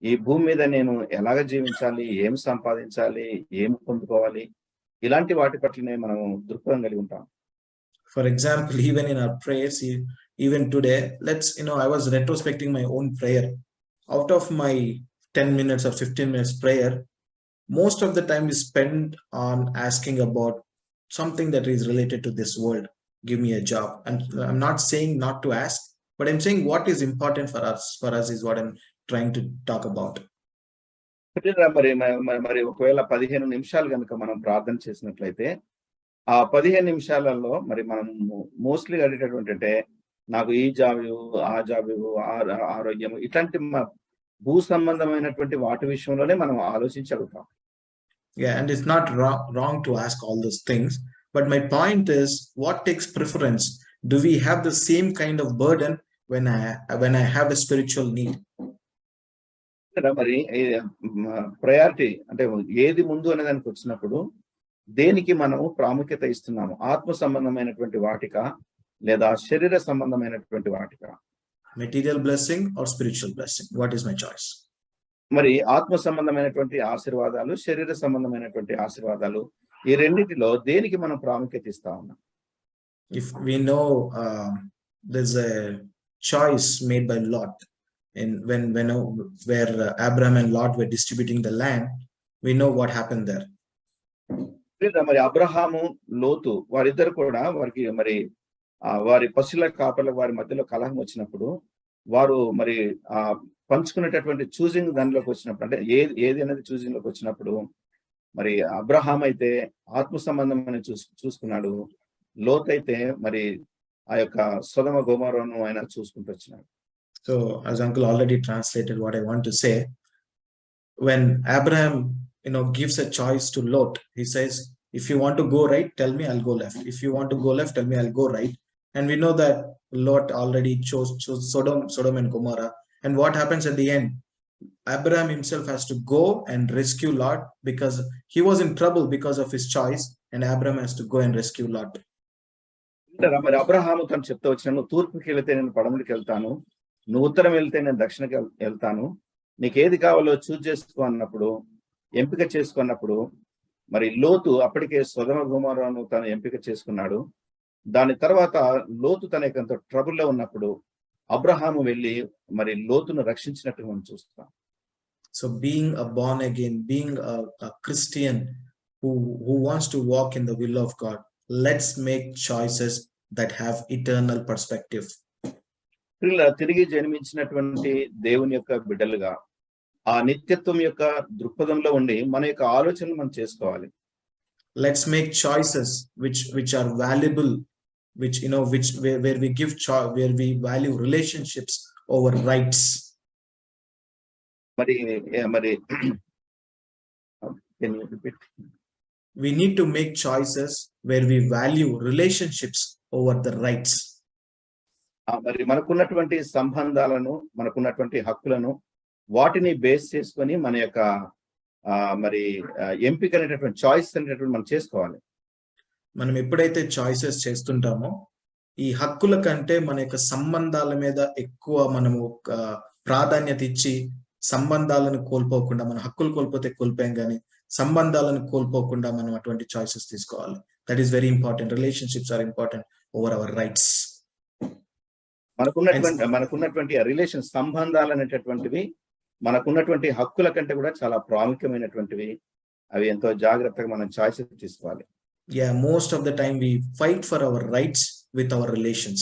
ఈ భూమి మీద నేను ఎలాగ జీవించాలి, ఏం సంపాదించాలి, ఏం పొందుకోవాలి, ఇలాంటి వాటి పట్లనే మనం దృక్పథం కలిగి ఉంటాం. For example, even in our prayers, even today, I was retrospecting my own prayer. Out of my 10 minutes or 15 minutes prayer, most of the time is spent on asking about something that is related to this world. Give me a job. And I'm not saying not to ask, but I'm saying what is important for us. For us is what I'm trying to talk about. మరి ఒకవేళ 15 నిమిషాలు కనుక మనం ప్రార్థన చేసినట్లయితే ఆ 15 నిమిషాలలో మరి మనం మోస్ట్లీ అడిగేటటువంటి అంటే నాకు ఈ జాబ్ ఇవ్వు, ఆ జాబ్ ఇవ్వు, ఆరోగ్యం, ఇట్లాంటి భూ సంబంధమైనటువంటి వాటి విషయంలోనే మనం ఆలోచించగలుగుతాం. Yeah, and it's not wrong to ask all those things, but my point is, what takes preference? Do we have the same kind of burden when I have a spiritual need? మరి priority అంటే ఏది ముందు అనే దానికి వచ్చినప్పుడు దేనికి మనం ప్రాముఖ్యత ఇస్తున్నాము? ఆత్మ సంబంధమైనటువంటి వాటిక లేదా శరీర సంబంధమైనటువంటి వాటిక? Material blessing or spiritual blessing? What is my choice? మరి ఆత్మ సంబంధమైనటువంటి ఆశీర్వాదాలు, శరీర సంబంధమైనటువంటి ఆశీర్వాదాలు, ఈ రెండింటిలో దేనికి మనం ప్రాముఖ్యత ఇస్తా ఉన్నాం? If we know there's a choice made by Lot, where Abraham and Lot were distributing the land, we know what happened there. మరి అబ్రహాము, లోతు వారిద్దరు కూడా వారికి మరి వారి పశువుల కాపర్ల వారి మధ్యలో కలహం వచ్చినప్పుడు వారు మరి పంచుకునేటటువంటి చూసింగ్ దానిలోకి వచ్చినప్పుడు అంటే ఏది అనేది చూసింగ్ లోకి వచ్చినప్పుడు మరి అబ్రహాం అయితే ఆత్మ సంబంధమైన చూసుకున్నాడు, లోతు అయితే మరి ఆ యొక్క సొదొమ గొమొర్రాను ఆయన చూసుకుంటూ వచ్చినాడు. So as uncle already translated what I want to say, when Abraham gives a choice to Lot, he says, if you want to go right, tell me, I'll go left. If you want to go left, tell me, I'll go right. And we know that Lot already chose Sodom and Gomorrah. And what happens at the end? Abraham himself has to go and rescue Lot because he was in trouble because of his choice, and Abraham has to go and rescue Lot. మరి అబ్రహాము తను చెప్తూ వచ్చిన, నువ్వు తూర్పుకి వెళితే నేను పడమటికి వెళ్తాను, నువ్వు ఉత్తరం వెళ్తే నేను దక్షిణకి వెళ్తాను, నీకు ఏది కావాలో చూజ్ చేసుకో అన్నప్పుడు, ఎంపిక చేసుకున్నప్పుడు మరి లోతు అప్పటికే సొదొమ గొమొర్రాను తను ఎంపిక చేసుకున్నాడు. దాని తర్వాత లోతు తన యొక్క ట్రబుల్లో ఉన్నప్పుడు అబ్రహాము వెళ్ళి మరి లోతును రక్షించినట్టు మనం చూస్తాం. So being a born again, being a Christian who wants to walk in the will of God, let's make choices that have eternal perspective. తిరిగి జన్మించినటువంటి దేవుని యొక్క బిడ్డలుగా ఆ నిత్యత్వం యొక్క దృక్పథంలో ఉండి మన యొక్క ఆలోచనలు మనం చేసుకోవాలి. Let's make choices which are valuable, which where we give where we value relationships over rights. మరి can you repeat? We need to make choices where we value relationships over the rights. మరి మనకున్నటువంటి సంబంధాలను, మనకున్నటువంటి హక్కులను వాటిని base చేసుకొని మన యొక్క మరి ఎంపిక అనేటటువంటి చాయిస్ అనేటటువంటి మనం చేసుకోవాలి. మనం ఎప్పుడైతే చాయిసెస్ చేస్తుంటామో ఈ హక్కుల కంటే మన యొక్క సంబంధాల మీద ఎక్కువ మనము ప్రాధాన్యత ఇచ్చి సంబంధాలను కోల్పోకుండా, మన హక్కులు కోల్పోతే కోల్పోయాం కానీ సంబంధాలను కోల్పోకుండా మనం అటువంటి చాయిసెస్ తీసుకోవాలి. That is very important. Relationships are important over our rights. మనకున్నటువంటి రిలేషన్ సంబంధాలు అనేటటువంటివి మనకున్నటువంటి హక్కుల కంటే కూడా చాలా ప్రాముఖ్యమైనటువంటివి. అవి ఎంతో జాగ్రత్తగా మనం చాయిసెస్ తీసుకోవాలి. Yeah, most of the time we fight for our rights with our relations.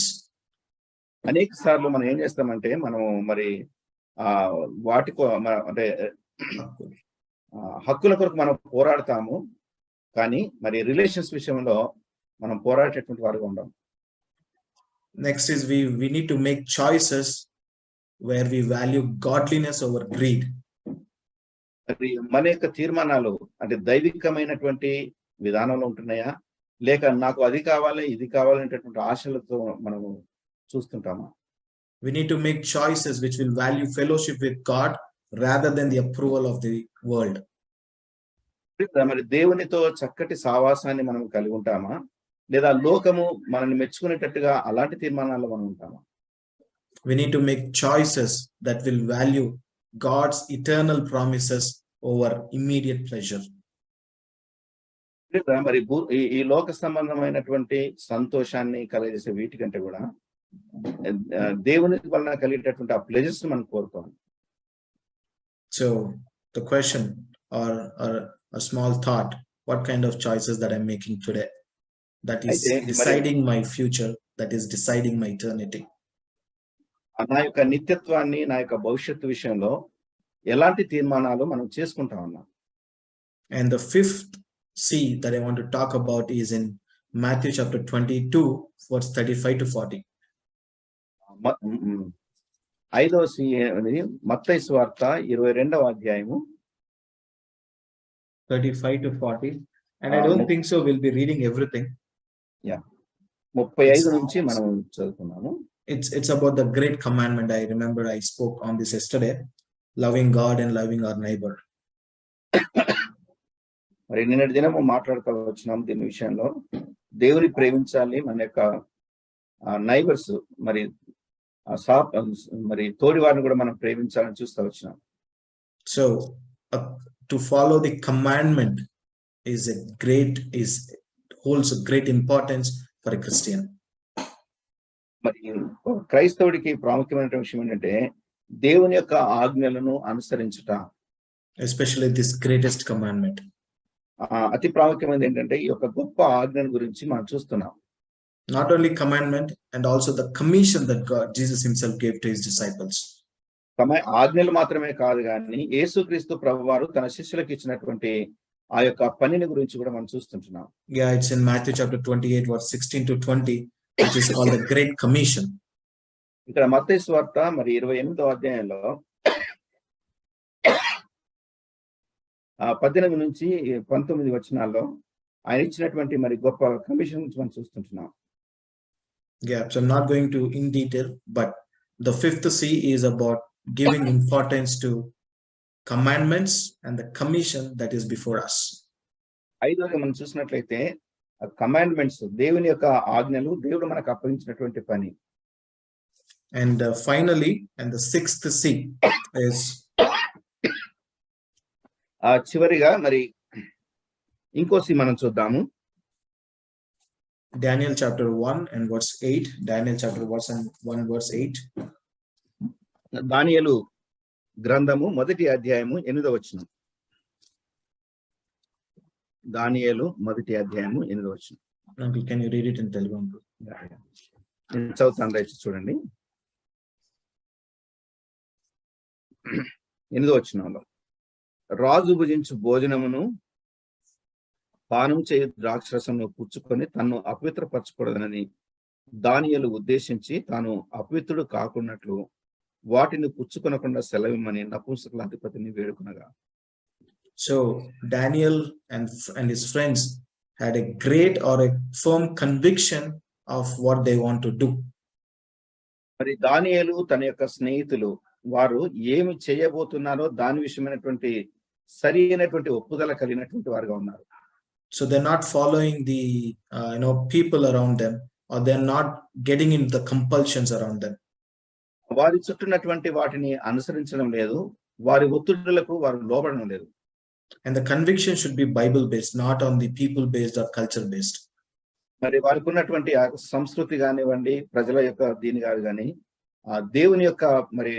అనేక సార్లు మనం ఏం చేస్తామంటే మనం మరి అంటే హక్కుల కొరకు మనం పోరాడతాము, కానీ మరి రిలేషన్స్ విషయంలో మనం పోరాడేటటువంటి వాడుగా ఉండం. Next is we need to make choices where we value godliness over greed. మన యొక్క తీర్మానాలు అంటే దైవికమైనటువంటి విధానంలో ఉంటున్నాయా, లేక నాకు అది కావాలి ఇది కావాలనేటటువంటి ఆశలతో మనము చూస్తుంటామా? We need to make choices which will value fellowship with God rather than the approval of the world. మరి దేవునితో చక్కటి సావాసాన్ని మనం కలిగి ఉంటామా, లేదా లోకము మనల్ని మెచ్చుకునేటట్టుగా అలాంటి తీర్మానాల్లో మనం ఉంటామా? We need to make choices that will value God's eternal promises over immediate pleasure. మరి ఈ లోక సంబంధమైనటువంటి సంతోషాన్ని కలిగజేసే వీటికంటే కూడా దేవుని వలన కలిగేటటువంటి ఆ ప్లెజర్స్ మనం కోరుకోవాలి. So the question or a small thought, what kind of choices that I'm making today that is deciding my future, that is deciding my eternity. నా యొక్క నిత్యత్వాన్ని, నా యొక్క భవిష్యత్తు విషయంలో ఎలాంటి తీర్మానాలు మనం చేసుకుంటా ఉన్నాం. And the fifth C that I want to talk about is in Matthew chapter 22 verse 35 to 40. ఐదవ సి అనేది మత్తయి సువార్త 22వ అధ్యాయము 35 to 40, and I don't think so we'll be reading everything. Yeah, 35 నుంచి మనం చదువుకున్నాము. It's about the great commandment. I remember I spoke on this yesterday, loving God and loving our neighbor. మరి నిన్నటి దినము మాట్లాడుతూ వచ్చినాము దీని విషయంలో. దేవుని ప్రేమించాలి, మన యొక్క నైబర్స్ మరి తోడి వారిని కూడా మనం ప్రేమించాలని చూస్తూ వచ్చినాం. So to follow the commandment holds a great importance for a Christian. మరి క్రైస్తవుడికి ప్రాముఖ్యమైన విషయం ఏంటంటే దేవుని యొక్క ఆజ్ఞలను అనుసరించుట, ఎస్పెషల్లీ దిస్ గ్రేటెస్ట్ కమాండ్మెంట్. అతి ప్రాముఖ్యమైనది ఏంటంటే ఈ యొక్క గొప్ప ఆజ్ఞల గురించి మనం చూస్తున్నాం. Not only commandment and also the commission that Jesus himself gave to his disciples. ఆజ్ఞలు మాత్రమే కాదు కానీ యేసుక్రీస్తు ప్రభువారు తన శిష్యులకు ఇచ్చినటువంటి ఆ యొక్క పనిని గురించి కూడా మనం చూస్తుంటున్నాం. Yeah, it's in Matthew chapter 28 verse 16 to 20, which is called the Great Commission. ఇక్కడ మత్తయి సువార్త మరి 28వ అధ్యాయంలో 18 నుంచి 19 వచనాల్లో ఆయన ఇచ్చినటువంటి మరి గొప్ప కమిషన్ గురించి మనం చూస్తుంటున్నాం. Yeah, so I'm not going to in detail, but the fifth C is about giving importance to commandments and the commission that is before us. ఐదోది మనం చూసినట్లయితే కమాండ్మెంట్స్, దేవుని యొక్క ఆజ్ఞలు, దేవుడు మనకు అప్పగించినటువంటి పని. And finally, and the sixth C is చివరిగా మరి ఇంకో సి మనం చూద్దాము. Daniel chapter 1 and verse 8. Daniel chapter 1 verse 8. దానియేలు గ్రంథము 1వ అధ్యాయము 8వ వచనం. దానియేలు 1వ అధ్యాయము 8వ వచనం. Uncle, can you read it in Telugu? నేను చదువుతాను, దయచేసి చూడండి. 8వ వచనంలో రాజు భుజించు భోజనమును పానం చేయు ద్రాక్షరసమును పుచ్చుకొని తన్ను అపవిత్రపరచకూడదనని దానియేలు ఉద్దేశించి తాను అపవిత్రుడు కాకున్నట్లు వాటిని పుచ్చుకొనకుండా సెలవిమ్మని నపుంసకుల అధిపతిని వేడుకొనగా. So Daniel and his friends had a great or a firm conviction of what they want to do. మరి దానియేలు తన యొక్క స్నేహితులు వారు ఏమి చేయబోతున్నారో దాని విషయమైనటువంటి సరి అయినటువంటి ఒప్పుదల కలిగినటువంటి వారుగా ఉన్నారు. So they're not following the people around them, or they're not getting into the compulsions around them. వారి చుట్టూనటువంటి వాటిని అనుసరించడం లేదు, వారి ఒత్తిడులకు వారు లోబడడం లేదు. And the conviction should be Bible based, not on the people based or culture based. మరి వారికి ఉన్నటువంటి సంస్కృతి కానివ్వండి, ప్రజల యొక్క దీని కానీ దేవుని యొక్క మరి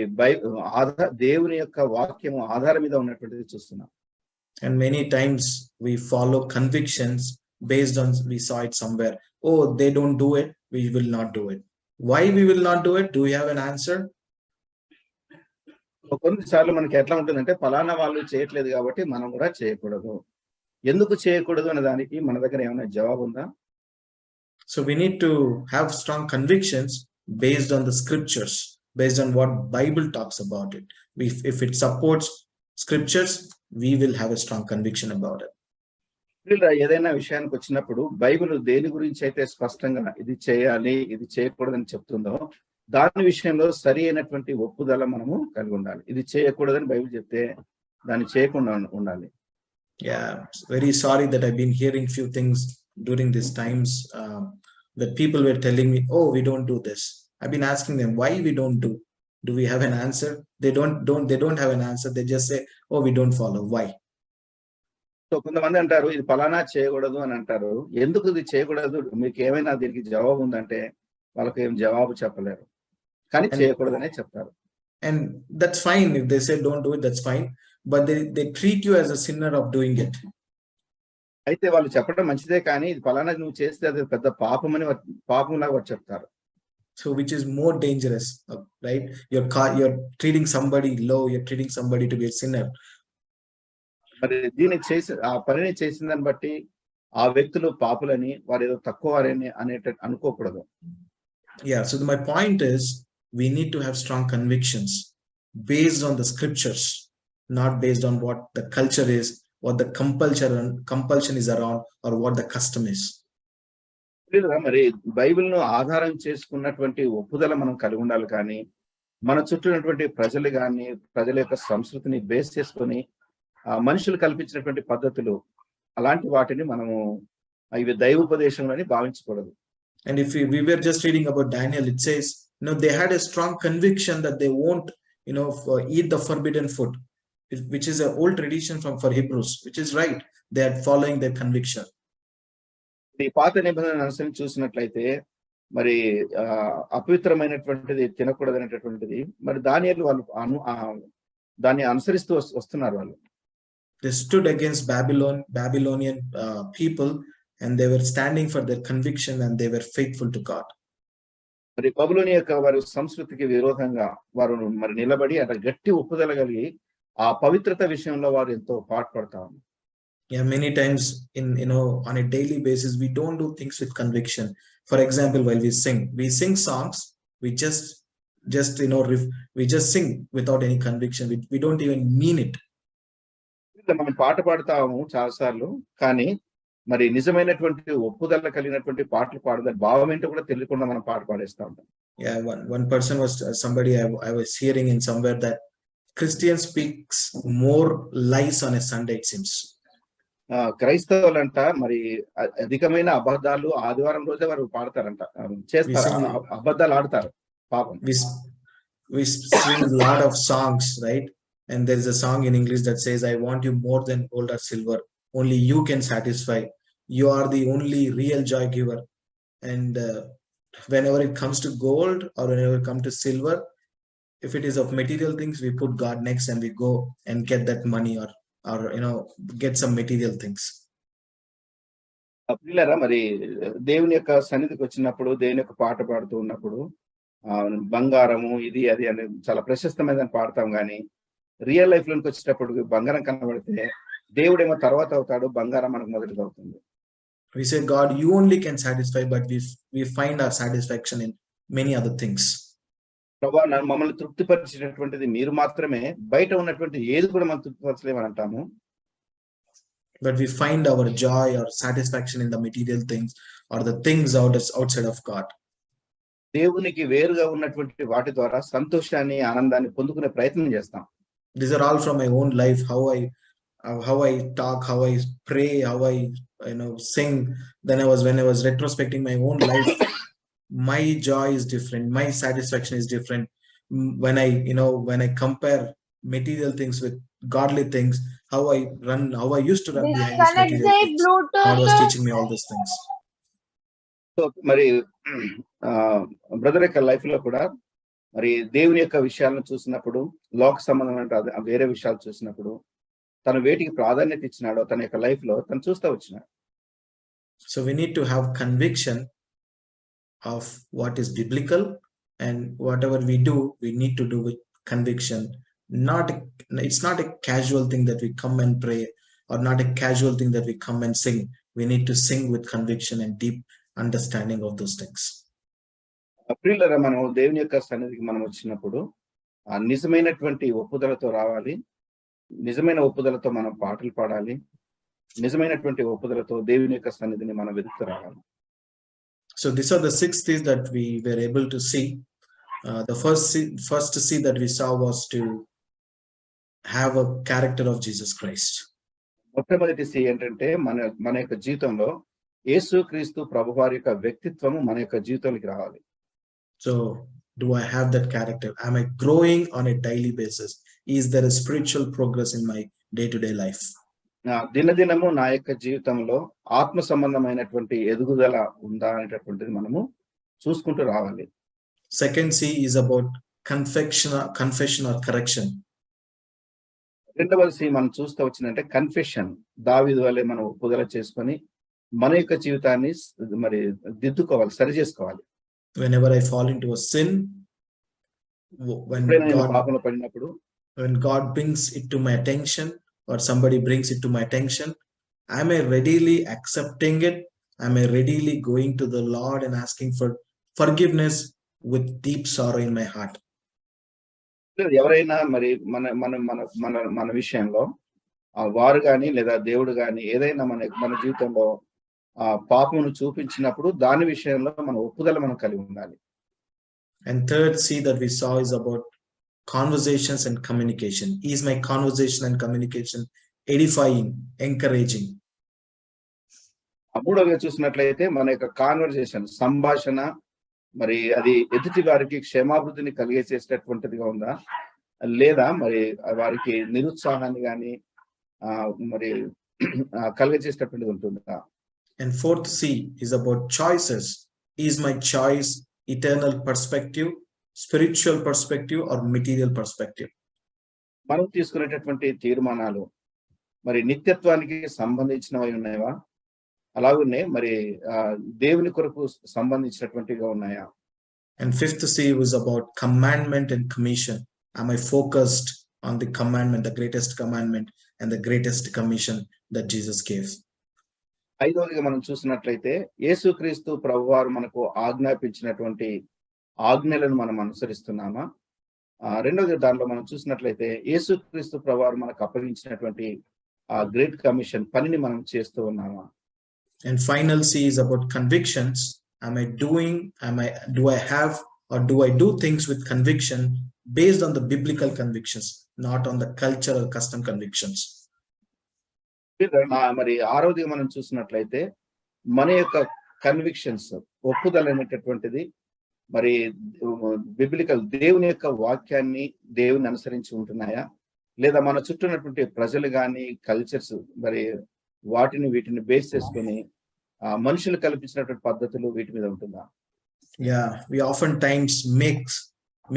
దేవుని యొక్క వాక్యము ఆధారం మీద ఉన్నటువంటిది చూస్తున్నాం. And many times we follow convictions based on, we saw it somewhere, oh, they don't do it, we will not do it. Why we will not do it? Do we have an answer? కొన్నిసార్లు మనకి ఎట్లా ఉంటుందంటే ఫలానా వాళ్ళు చేయట్లేదు కాబట్టి మనం కూడా చేయకూడదు. ఎందుకు చేయకూడదు అనే దానికి మన దగ్గర ఏమైనా జవాబు ఉందా? So we need to have strong convictions based on the scriptures, based on what Bible talks about it. If it supports scriptures, we will have a strong conviction about it. ఏదైనా విషయానికి వచ్చినప్పుడు బైబిల్ దేని గురించి అయితే స్పష్టంగా ఇది చేయాలి ఇది చేయకూడదని చెప్తుందో దాని విషయంలో సరి అయినటువంటి ఒప్పుదల మనము కలిగి ఉండాలి. ఇది చేయకూడదని బైబిల్ చెప్తే దాన్ని చేయకుండా ఉండాలి. Yeah, very sorry that I've been hearing few things during these times that people were telling me, oh, we don't do this. I've been asking them why we don't do. Do we have an answer? They don't have an answer. They just say, oh, we don't follow. Why? So కొంతమంది అంటారు ఇది ఫలానా చేయకూడదు అని అంటారు. ఎందుకు ఇది చేయకూడదు మీకు ఏమైనా దీనికి జవాబు ఉందంటే వాళ్ళకి ఏం జవాబు చెప్పలేరు, కానీ చేయకూడదనే చెప్తారు. And that's fine if they say don't do it, that's fine, but they treat you as a sinner of doing it. అయితే వాళ్ళు చెప్పడం మంచిదే, కానీ ఇది ఫలానా నువ్వు చేస్తే అది పెద్ద పాపంలాగా వారు చెప్తారు. So which is more dangerous, right? You're treating somebody low, you're treating somebody to be a sinner. మరి దీన్ని ఆ పనిని చేసిన దాన్ని బట్టి ఆ వ్యక్తులు పాపులని వారు ఏదో తక్కువ వారని అనుకోకూడదు. Yeah, so my point is we need to have strong convictions based on the scriptures, not based on what the culture is, what the compulsion is around, or what the custom is. మరి బైబిల్ను ఆధారం చేసుకున్నటువంటి ఒప్పుదల మనం కలిగి ఉండాలి, కానీ మన చుట్టూ ఉన్నటువంటి ప్రజలు కానీ ప్రజల యొక్క సంస్కృతిని బేస్ చేసుకొని మనుషులు కల్పించినటువంటి పద్ధతులు అలాంటి వాటిని మనము ఇవి దైవోపదేశంలోని భావించకూడదు. And if we were just reading about Daniel, it says, they had a strong conviction that they won't, eat the forbidden food, which is an old tradition for Hebrews, which is right. They are following their conviction. ఈ పాత నిబంధనను అనుసరించి చూసినట్లయితే మరి అపవిత్రమైనటువంటిది తినకూడదు అనేటటువంటిది మరి దానియేలు వాళ్ళు దాన్ని అనుసరిస్తూ వస్తున్నారు. వాళ్ళు they stood against Babylonian people, and they were standing for their conviction, and they were faithful to God. మరి బబులోని యొక్క వారి సంస్కృతికి విరోధంగా వారు మరి నిలబడి అలా గట్టి ఒప్పుదల కలిగి ఆ పవిత్రత విషయంలో వారు ఎంతో పాటుపడతా ఉన్నారు. Yeah, many times on a daily basis we don't do things with conviction. For example, while we sing songs, we just we just sing without any conviction. We don't even mean it. మనం పాట పాడతాము చాలాసార్లు, కానీ మరి నిజమైనటువంటి ఒప్పుదల కలిగినటువంటి పాటలు పాడదాం భావం ఏంటో కూడా తెలియకుండా మనం పాట పాడేస్తా ఉంటాం. Yeah, one person was somebody I was hearing in somewhere that Christian speaks more lies on a Sunday, it seems. క్రైస్తవులంట మరి అధికమైన అబద్ధాలు ఆదివారం రోజే వారు పాడతారంట, చేస్తారు, అబద్ధాలు ఆడతారు పాపం. We sing a lot of songs, right? And there is a song in English that says, I want you more than gold or silver, only you can satisfy, you are the only real joy giver. And whenever it comes to gold or whenever it comes to silver, if it is of material things, we put God next and we go and get that money or get some material things. పిల్లరా మరి దేవుని యొక్క సన్నిధికి వచ్చినప్పుడు దేవుని యొక్క పాట పాడుతూ ఉన్నప్పుడు బంగారము ఇది అది అని చాలా ప్రశస్తమైనదని పాడతాం, కానీ రియల్ లైఫ్ లోకి వచ్చేటప్పుడు బంగారం కనబడితే దేవుడేమో తర్వాత అవుతాడు, బంగారం మనకు మొదటిది అవుతుంది. We say, God, you only can satisfy, but we find our satisfaction in many other things. ప్రభా మమ్మల్ని తృప్తిపరిచేటటువంటిది మీరు మాత్రమే, బయట ఉన్నటువంటి ఏది కూడా మనం తృప్తిపరచలేమని అంటాము. But we find our joy or satisfaction in the material things or the things outside of God. దేవునికి వేరుగా ఉన్నటువంటి వాటి ద్వారా సంతోషాన్ని, ఆనందాన్ని పొందుకునే ప్రయత్నం చేస్తాం. These are all from my own life, how I talk, how I pray, how I sing. When I was retrospecting my own life, my joy is different, my satisfaction is different. When I compare material things with godly things, how I used to run behind these material things. God was teaching me all these things. So మరి brother యొక్క life లో కూడా మరి దేవుని యొక్క విషయాలను చూసినప్పుడు, లోక సంబంధమైన వేరే విషయాలు చూసినప్పుడు తను వేటికి ప్రాధాన్యత ఇచ్చినాడో తన యొక్క లైఫ్ లో తను చూస్తూ వచ్చినాడు. So we need to have conviction of what is biblical, and whatever we need to do with conviction. It's not a casual thing that we come and pray, or not a casual thing that we come and sing. We need to sing with conviction and deep understanding of those things. ప్రియులారా, మనం దేవుని యొక్క సన్నిధికి మనం వచ్చినప్పుడు ఆ నిజమైనటువంటి ఒప్పుదలతో రావాలి. నిజమైన ఒప్పుదలతో మనం పాటలు పాడాలి. నిజమైనటువంటి ఒప్పుదలతో దేవుని యొక్క సన్నిధిని మనం వెతుకుతూ రావాలి. So these are the 6 things that we were able to see. The first to see that we saw was to have a character of Jesus Christ. మొట్టమొదటి సి ఏంటంటే మన యొక్క జీవితంలో యేసుక్రీస్తు ప్రభువారి యొక్క వ్యక్తిత్వము మన యొక్క జీవితంలోకి రావాలి. So do I have that character? Am I growing on a daily basis? Is there a spiritual progress in my day-to-day life? దినదినము నా యొక్క జీవితంలో ఆత్మ సంబంధమైనటువంటి ఎదుగుదల ఉందా అనేటటువంటిది మనము చూసుకుంటూ రావాలి. Second C is about confession or correction. రెండవది సి మనం చూస్తూ వచ్చిందంటే కన్ఫెషన్. దావీదు వలె మనం ఒప్పుదల చేసుకొని మన యొక్క జీవితాన్ని మరి దిద్దుకోవాలి, సరి చేసుకోవాలి. Whenever I fall into a sin, when God brings it to my attention, or somebody brings it to my attention, am I readily accepting it? Am I readily going to the Lord and asking for forgiveness with deep sorrow in my heart? ఎవరైనా మరి మన విషయంలో వారు కానీ లేదా దేవుడు కానీ ఏదైనా మన జీవితంలో పాపమును చూపించినప్పుడు దాని విషయంలో మన ఒప్పుదల మనం కలిగి ఉండాలి. And third C that we saw is about conversations and communication. Is my conversation and communication edifying, encouraging? మూడోగా చూసినట్లయితే మన యొక్క కాన్వర్జేషన్, సంభాషణ మరి అది ఎదుటి వారికి క్షేమాభివృద్ధిని కలిగేసేటటువంటిదిగా ఉందా, లేదా మరి వారికి నిరుత్సాహాన్ని కానీ మరి కలిగేసేటటువంటిది ఉంటుందా? And fourth C is about choices. Is my choice eternal perspective, spiritual perspective, or material perspective? మనం తీసుకునేటటువంటి తీర్మానాలు మరి నిత్యత్వానికి సంబంధించినవి ఉన్నాయా, అలాగే మరి దేవుని కొరకు సంబంధించినటువంటిగా ఉన్నాయా? And fifth C was about commandment and commission. Am I focused on the commandment, the greatest commandment and the greatest commission that Jesus gave? ఐదవదిగా మనం చూసినట్లయితే యేసుక్రీస్తు ప్రభువారు మనకు ఆజ్ఞాపించినటువంటి ఆజ్ఞలను మనం అనుసరిస్తున్నామా? రెండవది దానిలో మనం చూసినట్లయితే యేసుక్రీస్తు ప్రభువారు మనకు అప్పగించినటువంటి ఆ గ్రేట్ కమిషన్ పనిని మనం చేస్తూ ఉన్నామా? And final C is about convictions. Do I have or do I do things with conviction based on the biblical convictions, not on the cultural custom convictions? మరి ఆరవదిగా మనం చూసినట్లయితే మన యొక్క కన్విక్షన్స్, ఒప్పుదల అనేటటువంటిది మరి బిబ్లికల్ దేవుని యొక్క వాక్యాన్ని దేవుని అనుసరించి ఉంటున్నాయా, లేదా మన చుట్టూ ఉన్నటువంటి ప్రజలు కానీ కల్చర్స్ మరి వీటిని బేస్ చేసుకొని మనుషులు కల్పించినటువంటి పద్ధతులు వీటి మీద ఉంటుందా? Yeah, we oftentimes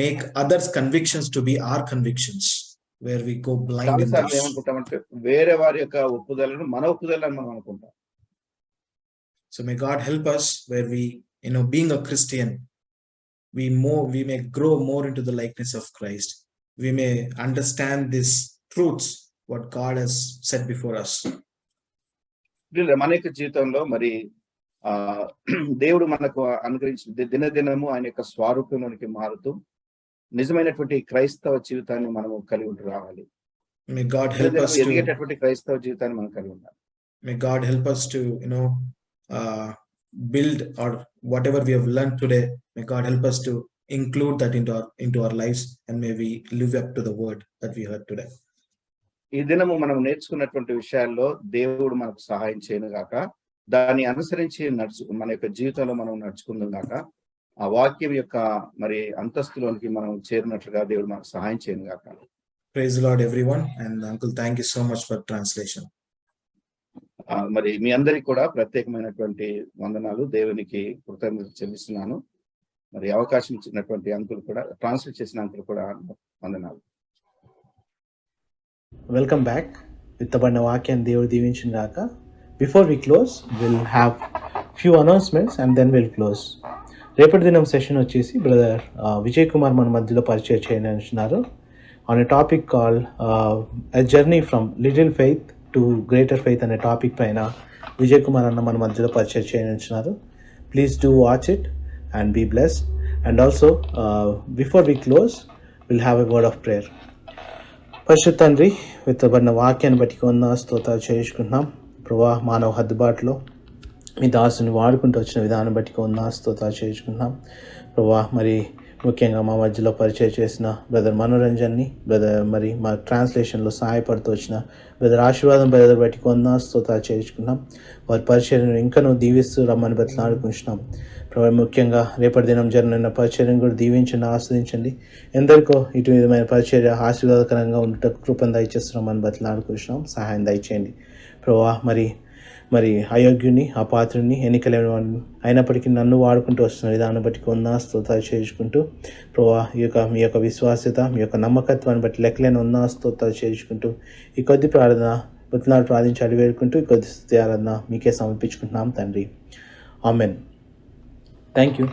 make others' convictions to be our convictions, where we go blind in this. ఏమనుకుంటామంటే వేరే వారి యొక్క ఒప్పుదలను మన ఒప్పుదలని మనం అనుకుంటాం. So may God help us, where we, being a Christian, we may grow more into the likeness of Christ. we may understand these truths what God has set before us. మన యొక్క జీవితంలో మరి ఆ దేవుడు మనకు అనుగ్రహించిన దినదినము ఆయన యొక్క స్వరూపంలోనికి మారుతూ నిజమైనటువంటి క్రైస్తవ జీవితాన్ని మనము కలిగి ఉంటూ రావాలి. May God help us to ఎదిగేటటువంటి క్రైస్తవ జీవితాన్ని మనం కలిగి ఉండాలి. May God help us to build, or whatever we have learned today, may God help us to include that into our lives, and may we live up to the word that we heard today. ఈ దినము మనం నేర్చుకున్నటువంటి విషయాల్లో దేవుడు మనకు సహాయం చేయను గాక, దాన్ని అనుసరించి మన యొక్క జీవితంలో మనం నడుచుకుందాం గాక, ఆ వాక్యం యొక్క మరి అంతస్తులోనికి మనం చేరినట్లుగా దేవుడు మనకు సహాయం చేయను గాక. Praise the Lord, everyone, and Uncle, thank you so much for translation. మరి మీ అందరికి కూడా ప్రత్యేకమైనటువంటి వందనాలు, దేవునికి కృతజ్ఞతలు చెల్లిస్తున్నాను. మరి అవకాశం ఇచ్చినటువంటి అంకులు కూడా, ట్రాన్స్లేట్ చేసిన అంకులు కూడా వందనాలు. Welcome back. విత్తబడిన వాక్యాన్ని దేవుడు దీవించిన గాక. Before we close will have few announcements and then will close. రేపటి దినం సెషన్ వచ్చేసి బ్రదర్ విజయ్ కుమార్ మన మధ్యలో పరిచయం చేయనున్నారు on a topic called a journey from little faith to greater faith అనే టాపిక్ పైన విజయ్ కుమార్ అన్న మన మధ్యలో పరిచయం చేయనున్నారు. Please do watch it and be blessed. And also before we close will have a word of prayer. పరిశుద్ధ తండ్రి, విత్తబడిన వాక్యాన్ని బట్టి కొన్న స్తోత్రాలు చేసుకుంటున్నాం. ప్రభా, మానవ హద్దుబాటులో మీ దాసుని వాడుకుంటూ వచ్చిన విధానం బట్టి కొన్న స్తోత్రాలు చేసుకుంటున్నాం. ప్రభా, మరి ముఖ్యంగా మా మధ్యలో పరిచయం చేసిన బ్రదర్ మనోరంజన్ని, బ్రదర్ మరి మా ట్రాన్స్లేషన్లో సహాయపడుతూ వచ్చిన బ్రదర్ ఆశీర్వాదం బ్రదర్ బట్టి కొన్న స్తోత్రాలు చేయించుకున్నాం. వారి పరిచర్యను ఇంకా నువ్వు దీవిస్తూ రమ్మని బతిలాడుకుంటున్నాం. ప్రభు, ముఖ్యంగా రేపటి దినం జరిగిన పరిచర్యను కూడా దీవించండి, ఆస్వాదించండి. ఎందరికో ఇటు విధమైన పరిచర్య ఆశీర్వాదకరంగా ఉండటం కృపను దయచేస్తున్నామని బతిలాడుకుంటున్నాం. సహాయం దయచేయండి ప్రభు. మరి అయోగ్యుని, అపాత్రుని, ఎన్నికలేని వాడిని అయినప్పటికీ నన్ను వాడుకుంటూ వస్తున్న విధానం బట్టి కొన్న స్తోత్రాలు చేసుకుంటూ ప్రభా, మీ యొక్క విశ్వాస్యత, మీ యొక్క నమ్మకత్వాన్ని బట్టి లెక్కలేని ఉన్న స్తోత్రాలు చేసుకుంటూ ఈ కొద్ది ప్రార్థన బతినాలు ప్రార్థించి అడివేడుకుంటూ ఈ కొద్ది స్థుతి ఆరాధన మీకే సమర్పించుకుంటున్నాం తండ్రి. ఆమెన్. Thank you.